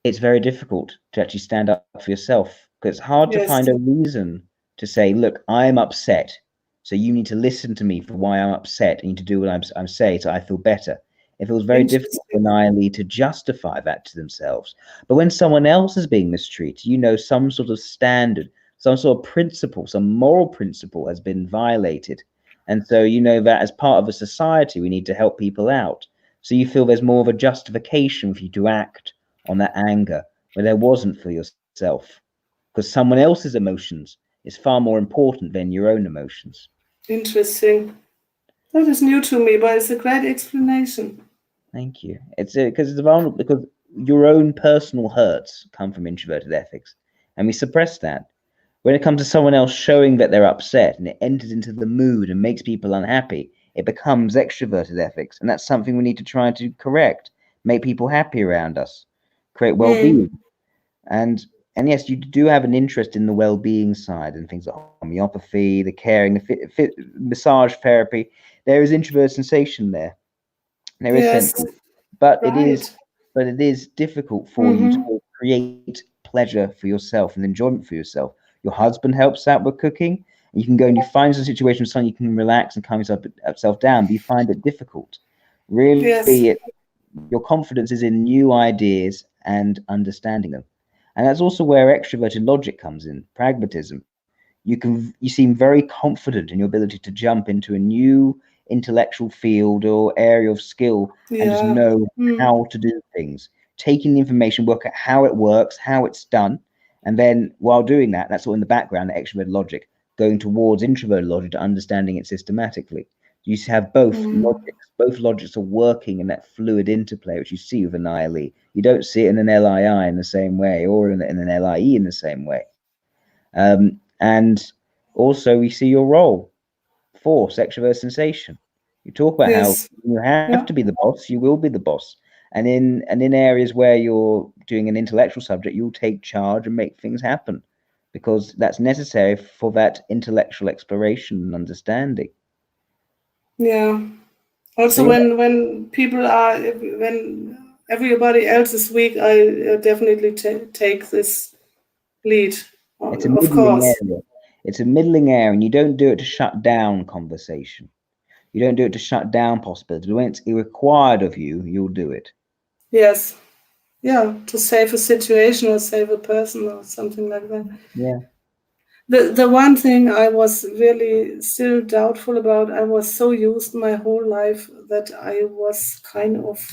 it's very difficult to actually stand up for yourself, because it's hard to Yes. find a reason to say, look, I'm upset, so you need to listen to me for why I'm upset, and you need to do what I'm saying so I feel better. It feels very difficult for an ILE to justify that to themselves. But when someone else is being mistreated, you know, some sort of standard, some sort of principle, some moral principle has been violated. And so you know that as part of a society, we need to help people out. So you feel there's more of a justification for you to act on that anger where there wasn't for yourself, because someone else's emotions is far more important than your own emotions. Interesting. That is new to me, but it's a great explanation. Thank you. It's because it's vulnerable, because your own personal hurts come from introverted ethics, and we suppress that. When it comes to someone else showing that they're upset and it enters into the mood and makes people unhappy, it becomes extroverted ethics, and that's something we need to try to correct. Make people happy around us, create well-being, and yes, you do have an interest in the well-being side and things like homeopathy, the caring, the massage therapy. There is introverted sensation there. There is sense, but right. it is difficult for you to create pleasure for yourself and enjoyment for yourself. Your husband helps out with cooking, and you can go and you find some situation where you can relax and calm yourself down, but you find it difficult. Really, your confidence is in new ideas and understanding them. And that's also where extroverted logic comes in, pragmatism. You seem very confident in your ability to jump into a new intellectual field or area of skill and just know how to do things. Taking the information, work out how it works, how it's done, and then while doing that, that's all in the background, extroverted logic, going towards introverted logic to understanding it systematically. You have both logics. Both logics are working in that fluid interplay, which you see with an ILE. You don't see it in an LII in the same way, or in an LIE in the same way. And also, we see your role, force, extrovert sensation. You talk about how you have to be the boss. You will be the boss. And in areas where you're doing an intellectual subject, you'll take charge and make things happen, because that's necessary for that intellectual exploration and understanding. Yeah. Also, So, yeah, when people are, when everybody else is weak, I definitely take this lead, it's a of middling course. area. It's a middling area, and you don't do it to shut down conversation. You don't do it to shut down possibility. But when it's required of you, you'll do it. Yes. Yeah, to save a situation or save a person or something like that. Yeah. The one thing I was really still doubtful about, I was so used my whole life that I was kind of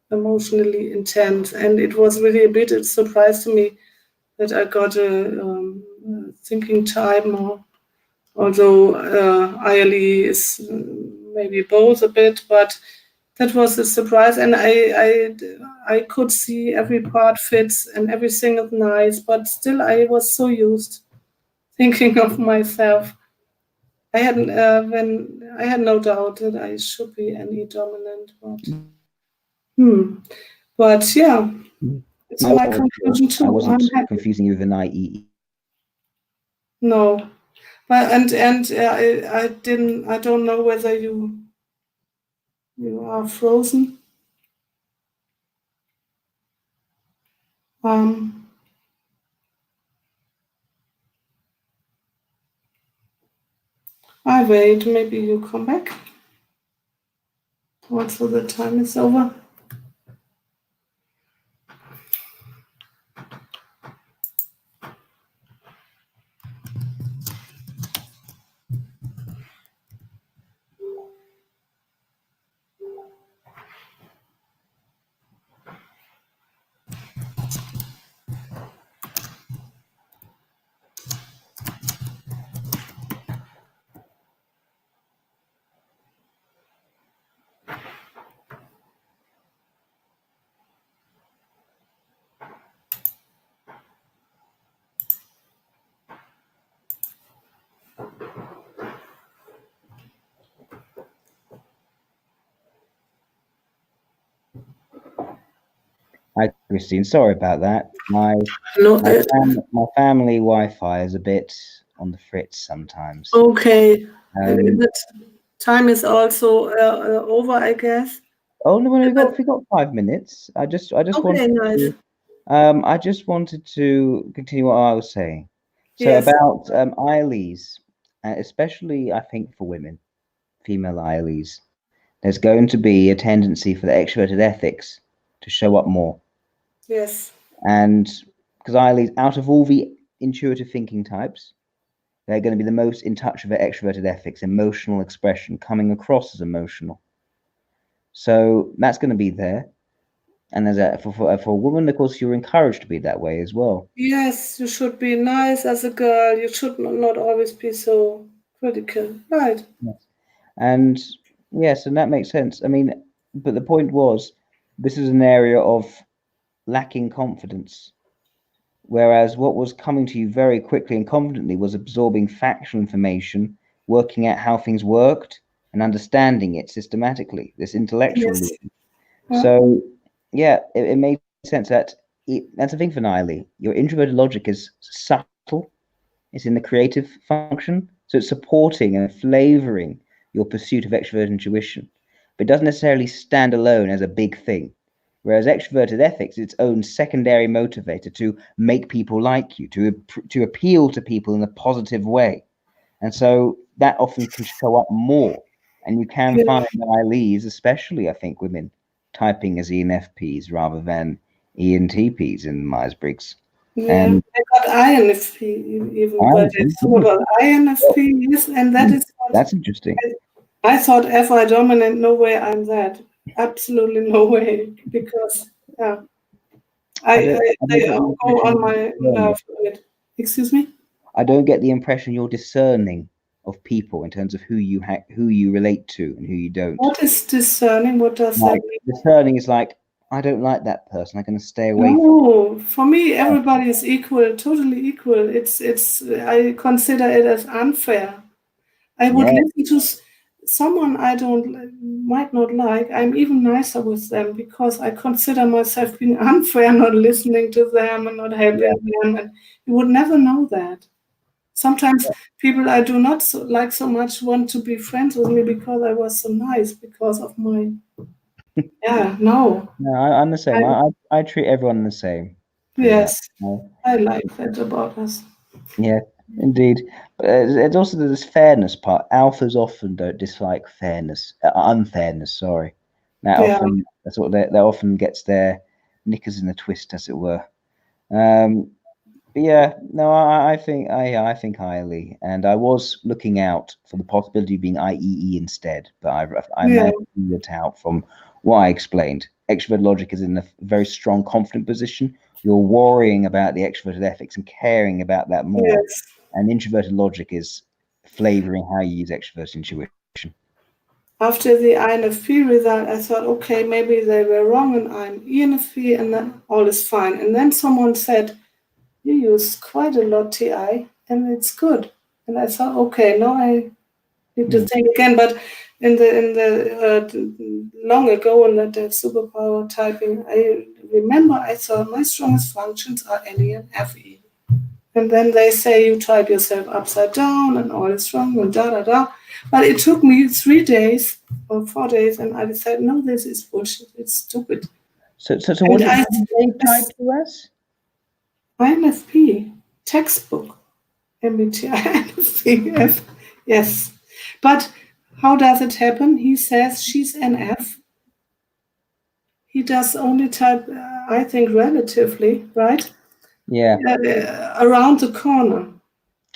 emotionally intense, and it was really a bit a surprise to me that I got a thinking time, or although ILE is maybe both a bit, but that was a surprise, and I could see every part fits and everything is nice, but still I was so used thinking of myself. I hadn't when I had no doubt that I should be any dominant, but yeah, it's my conclusion I too. wasn't I'm happy. confusing you with an IEE. No, but I didn't. I don't know whether you are frozen. Um, I wait. Maybe you come back. Also, the time is over. Hi, Christine. Sorry about that. My No, my family Wi-Fi is a bit on the fritz sometimes. okay. Um, The time is also over, I guess. Oh no, we got 5 minutes. I just Okay, wanted nice. to I just wanted to continue what I was saying. So Yes, about ILEs, especially I think for women, female ILEs, there's going to be a tendency for the extroverted ethics to show up more. yes, And because ILEs, out of all the intuitive thinking types, they're going to be the most in touch with their extroverted ethics, emotional expression, coming across as emotional. So that's going to be there. And as for a woman, of course, you're encouraged to be that way as well. yes. You should be nice as a girl. You should not always be so critical, right? Yes. And yes, and that makes sense. I mean, but the point was, this is an area of lacking confidence. Whereas what was coming to you very quickly and confidently was absorbing factual information, working out how things worked, and understanding it systematically, this intellectual Yes. learning. Yeah. So, yeah, it made sense that that's the thing for Niley. Your introverted logic is subtle, it's in the creative function, so it's supporting and flavoring your pursuit of extroverted intuition, but it doesn't necessarily stand alone as a big thing. Whereas extroverted ethics is its own secondary motivator to make people like you, to appeal to people in a positive way, and so that often can show up more. And you can Yeah. find ILEs, especially I think women, typing as ENFPs rather than ENTPs in Myers-Briggs. Yeah, And I got INFP even, but it's goodness. about INFP, yes, and that is what That's interesting. I thought FI dominant. No way I'm that. Absolutely no way, because yeah, I they don't get the go impression on you're my discerning. nerve with it. Excuse me? I don't get the impression you're discerning of people in terms of who you relate to and who you don't. What is discerning? What does that Like mean? discerning is like, I don't like that person. I'm going to stay away from. No, for me, everybody is equal, totally equal. It's. I consider it as unfair. I would Yeah, listen to someone I don't might not like. I'm even nicer with them because I consider myself being unfair, not listening to them and not yeah. helping them. And you would never know that. Sometimes people I do not like so much want to be friends with me because I was so nice because of my yeah no No, I'm the same. I, I treat everyone the same through that. yes No. I like that about us. Yeah, indeed. But it's also this fairness part. Alphas often don't dislike fairness, unfairness. Sorry, Yeah, that's what that often gets their knickers in a twist, as it were. Um, but yeah, no, I think highly, and I was looking out for the possibility of being IEE instead, but I yeah, managed to rule it out from what I explained. Extrovert logic is in a very strong, confident position. You're worrying about the extroverted ethics and caring about that more, yes. and introverted logic is flavoring how you use extroverted intuition. After the INFP result, I thought, okay, maybe they were wrong and I'm ENFP and then all is fine. And then someone said, you use quite a lot TI and it's good. And I thought, okay, now I need to Hmm. think again. But in the long ago in that superpower typing, I remember I thought my strongest functions are NE and FE. And then they say you type yourself upside down and all is wrong and da da da. But it took me 3 days or 4 days, and I decided, no, this is bullshit. It's stupid. So And what did they type to us? INFP textbook MBTI INFP. Yes, but how does it happen? He says she's an F. He does only type, I think, relatively right Yeah. around the corner.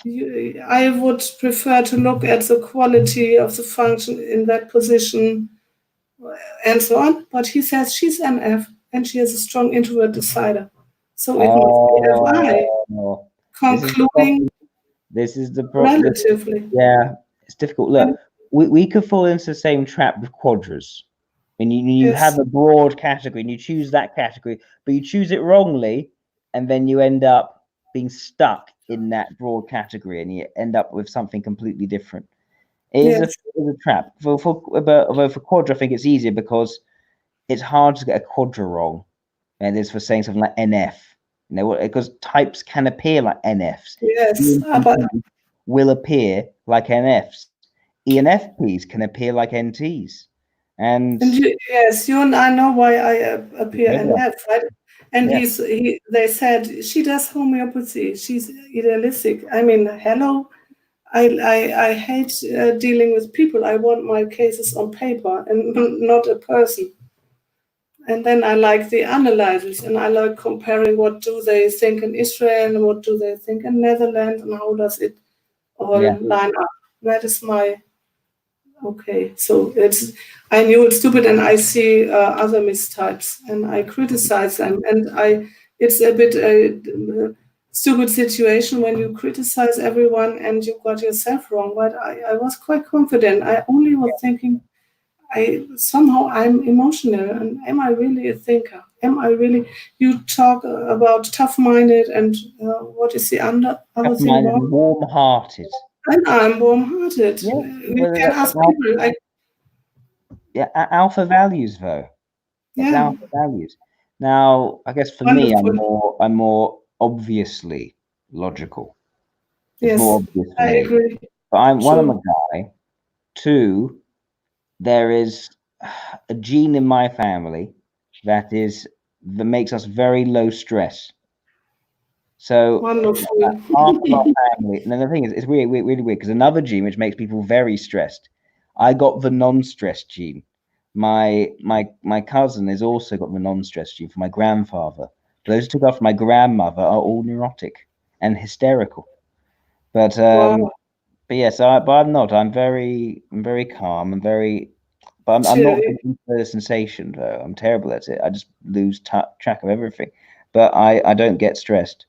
I would prefer to look at the quality of the function in that position and so on. But he says she's MF and she has a strong introvert decider. So it must be FI, Oh, this is the concluding problem. This is the problem. relatively. Yeah, it's difficult. Look, And we could fall into the same trap with quadras. When you yes, have a broad category and you choose that category, but you choose it wrongly, and then you end up being stuck in that broad category, and you end up with something completely different. It yes, is a trap. For quadra, I think it's easier because it's hard to get a quadra wrong, and it's for saying something like NF. You know, because types can appear like NFs. yes. But Will appear like NFs. ENFPs can appear like NTs. And yes, you and I know why I appear in yeah, health, right? And yeah, they said she does homeopathy. She's idealistic. I mean, hello. I hate dealing with people. I want my cases on paper and not a person. And then I like the analysis, and I like comparing what do they think in Israel and what do they think in Netherlands, and how does it all yeah, line up. That is my okay. So I knew it's stupid, and I see other mistypes, and I criticize them, and it's a bit a stupid situation when you criticize everyone and you got yourself wrong. But I was quite confident. I only was thinking, I'm emotional, and am I really a thinker? Am I really? You talk about tough-minded, and what is the other thing tough-minded more? and warm-hearted. And I'm warm-hearted. Yeah, You well, can ask people. yeah, alpha values though. That's Yeah, alpha values. Now, I guess for me, wonderful. I'm more obviously logical. It's more Yes, obvious for I me. agree. But I'm one, I'm Sure. a guy. Two, there is a gene in my family that makes us very low stress. So Wonderful. half of our family, and then the thing is, it's weird, really weird because another gene which makes people very stressed. I got the non-stress gene. My cousin has also got the non-stress gene from my grandfather. Those who took after my grandmother are all neurotic and hysterical. But Wow. yes, but I'm not. I'm very calm. I'm Chill. not good for the sensation though. I'm terrible at it. I just lose track of everything. But I don't get stressed.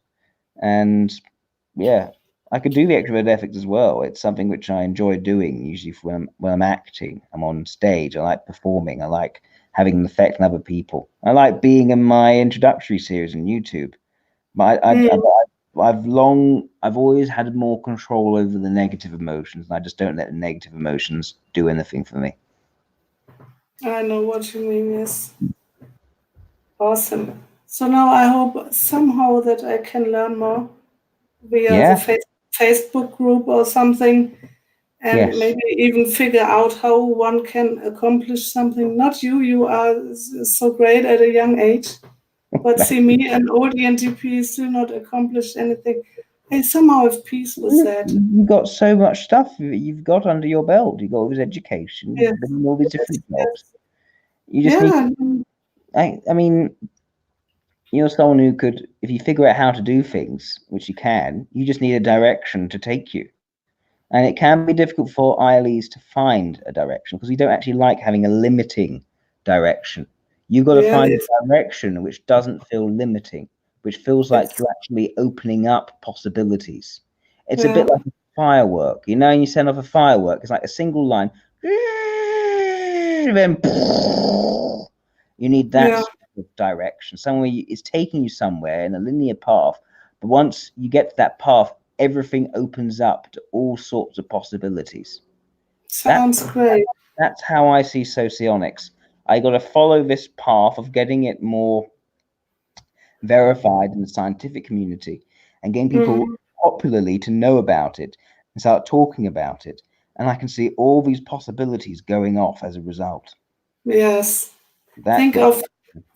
And yeah, I could do the extrovert ethics as well. It's something which I enjoy doing. Usually when I'm acting, I'm on stage. I like performing. I like having an effect on other people. I like being in my introductory series on YouTube. But Mm, I've always had more control over the negative emotions, and I just don't let the negative emotions do anything for me. I know what you mean. Yes. Awesome. So now I hope somehow that I can learn more via the Yeah. Facebook group or something, and Yes. maybe even figure out how one can accomplish something. Not you, you are so great at a young age, but see me, an old ENTP, still not accomplished anything. I somehow have peace with that. You've got so much stuff you've got under your belt. You've got all this education, Yes, you've been in all these yes, different jobs. yes. You just need, Yeah, I mean, you're someone who could, if you figure out how to do things, which you can, you just need a direction to take you. And it can be difficult for ILEs to find a direction because we don't actually like having a limiting direction. You've got to yeah, find a direction which doesn't feel limiting, which feels like it's, you're actually opening up possibilities. It's a yeah, bit like a firework, and you send off a firework, it's like a single line, then you need that yeah, sort of direction. Somewhere it's taking you somewhere in a linear path, but once you get to that path, everything opens up to all sorts of possibilities. That's sounds great. that's how I see socionics. I got to follow this path of getting it more verified in the scientific community and getting people Mm, popularly to know about it and start talking about it. And I can see all these possibilities going off as a result. yes. That's Think what. of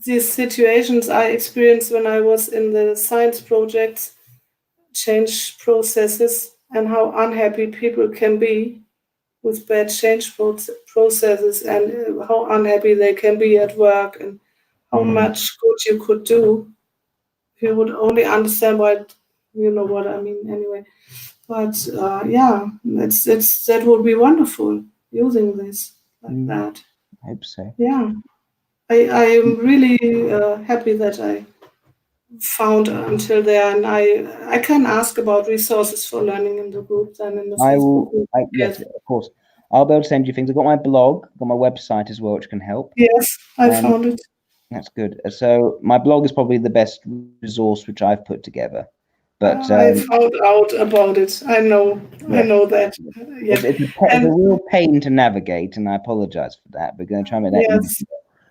these situations I experienced when I was in the science projects, change processes, and how unhappy people can be with bad change processes, and how unhappy they can be at work, and how Mm, much good you could do if you would only understand what you know what I mean anyway. But yeah, it's that would be wonderful using this like that. I hope so. Yeah, I am really happy that I found until there, and I can ask about resources for learning in the group, then in the I Facebook will. group. Yes, Yes, of course. I'll be able to send you things. I've got my blog, got my website as well, which can help. yes, I And found it. that's good. So my blog is probably the best resource which I've put together. But I found out about it. I yeah, know that. it's Yes, it's a and real pain to navigate, and I apologize for that. We're going to try and make that easy yes,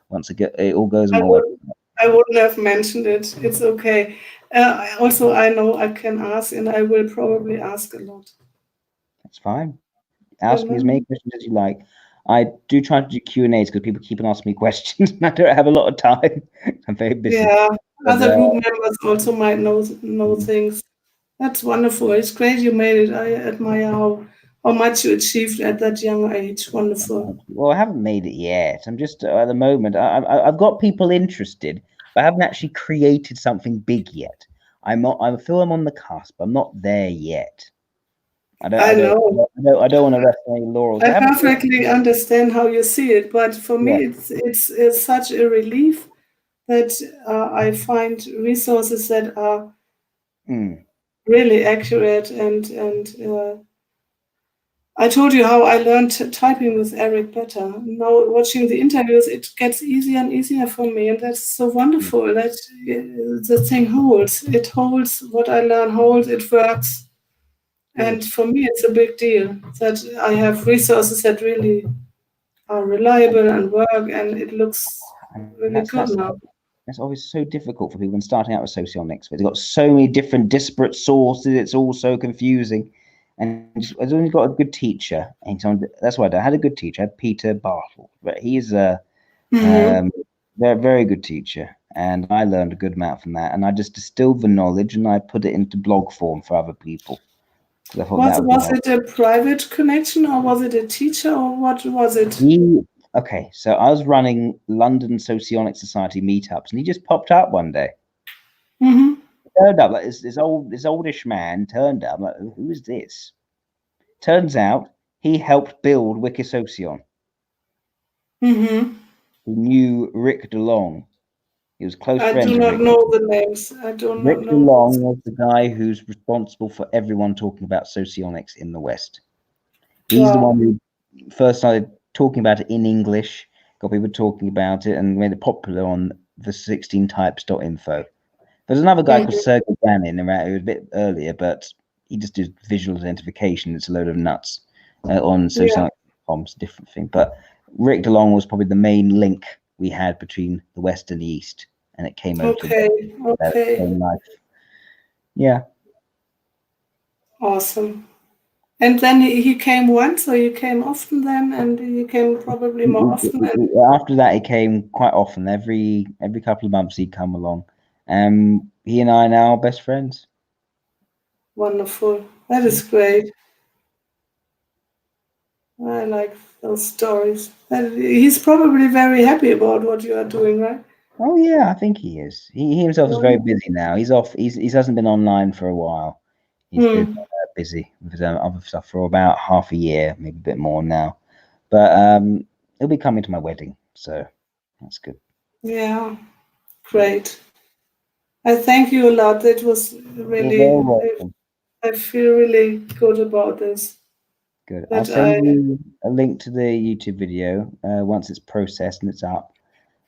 once it all goes on I my would. website. I wouldn't have mentioned it. It's okay. Also, I know I can ask, and I will probably ask a lot. That's fine. You Ask me as many know? questions as you like. I do try to do Q&As because people keep on asking me questions and I don't have a lot of time. I'm very busy. Yeah, But, other group members also might know things. That's wonderful. It's great you made it. I admire how much you achieved at that young age. Wonderful. well, I haven't made it yet. I'm just at the moment. I've got people interested, but I haven't actually created something big yet. I feel I'm on the cusp. I'm not there yet. I don't want to rest on any laurels. I perfectly understand how you see it, but for me, it's such a relief that I find resources that are really accurate. And I told you how I learned typing with Eric better. Now watching the interviews, it gets easier and easier for me, and that's so wonderful that the thing holds. It holds what I learn, holds, it works. And for me, it's a big deal that I have resources that really are reliable and work, and it looks really good now. It's always so difficult for people when starting out with socionics. They've got so many different disparate sources. It's all so confusing. And I've only got a good teacher. And that's why I had a good teacher. I had Peter Bartle. But he's a very good teacher. And I learned a good amount from that. And I just distilled the knowledge and I put it into blog form for other people. Was it a private connection or was it a teacher or what was it? Okay, so I was running London Socionic Society meetups and he just popped up one day. He turned up, like this oldish man turned up. I'm like, who is this? Turns out he helped build Wikisocion. He knew Rick DeLong. He was close friends. I do not know the names. I don't know. Rick DeLong was the guy who's responsible for everyone talking about socionics in the West. He's the one who first started talking about it in English, got people talking about it, and made it popular on the 16types.info. There's another guy called Sergey Ganin around who was a bit earlier, but he just did visual identification. It's a load of nuts on socionics.com. It's a different thing. But Rick DeLong was probably the main link we had between the West and the East, and it came over to that same life. Yeah. Awesome. And then he came once, or he came often then, and he came probably more often. After that, he came quite often. Every couple of months, he'd come along. He and I are now best friends. Wonderful. That is great. I like those stories. And he's probably very happy about what you are doing, right? Oh yeah, I think he is. He himself is very busy now. He's off. He hasn't been online for a while. He's been busy with other stuff for about half a year, maybe a bit more now. But he'll be coming to my wedding, so that's good. Yeah, great. I thank you a lot. It was really. I feel really good about this. Good. I'll send you a link to the YouTube video once it's processed and it's up.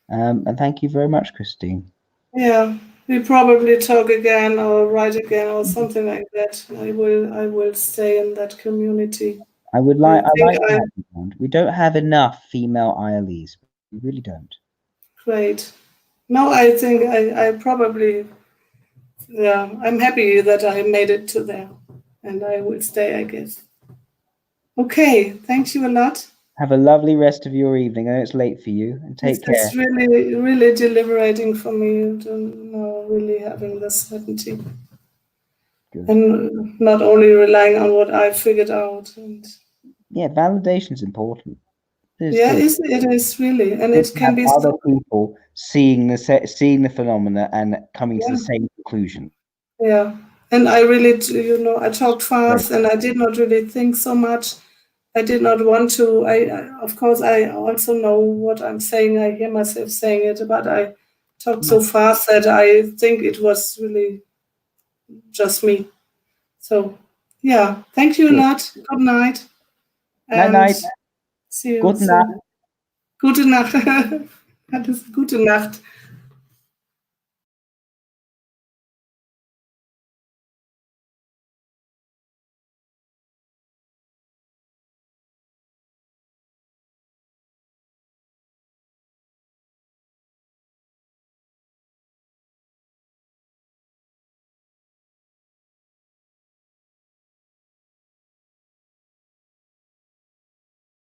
And thank you very much, Christine. Yeah, we probably talk again or write again or something like that. I will stay in that community. We don't have enough female ILEs. We really don't. Great. No, I think I probably, I'm happy that I made it to there, and I will stay, I guess. Okay, thank you a lot. Have a lovely rest of your evening. I know it's late for you, and take care. It's really, really deliberating for me to really having the certainty. Good. And not only relying on what I figured out. And yeah, validation is important. It is really, and it can be other people seeing the phenomena and coming to the same conclusion. Yeah, and I really, I talked fast, and I did not really think so much. I did not want to. Of course, I also know what I'm saying. I hear myself saying it, but I talked so fast that I think it was really just me. So, yeah, thank you a lot. Good night. Night. See you Gute Nacht. Gute Nacht. Das ist gute Nacht.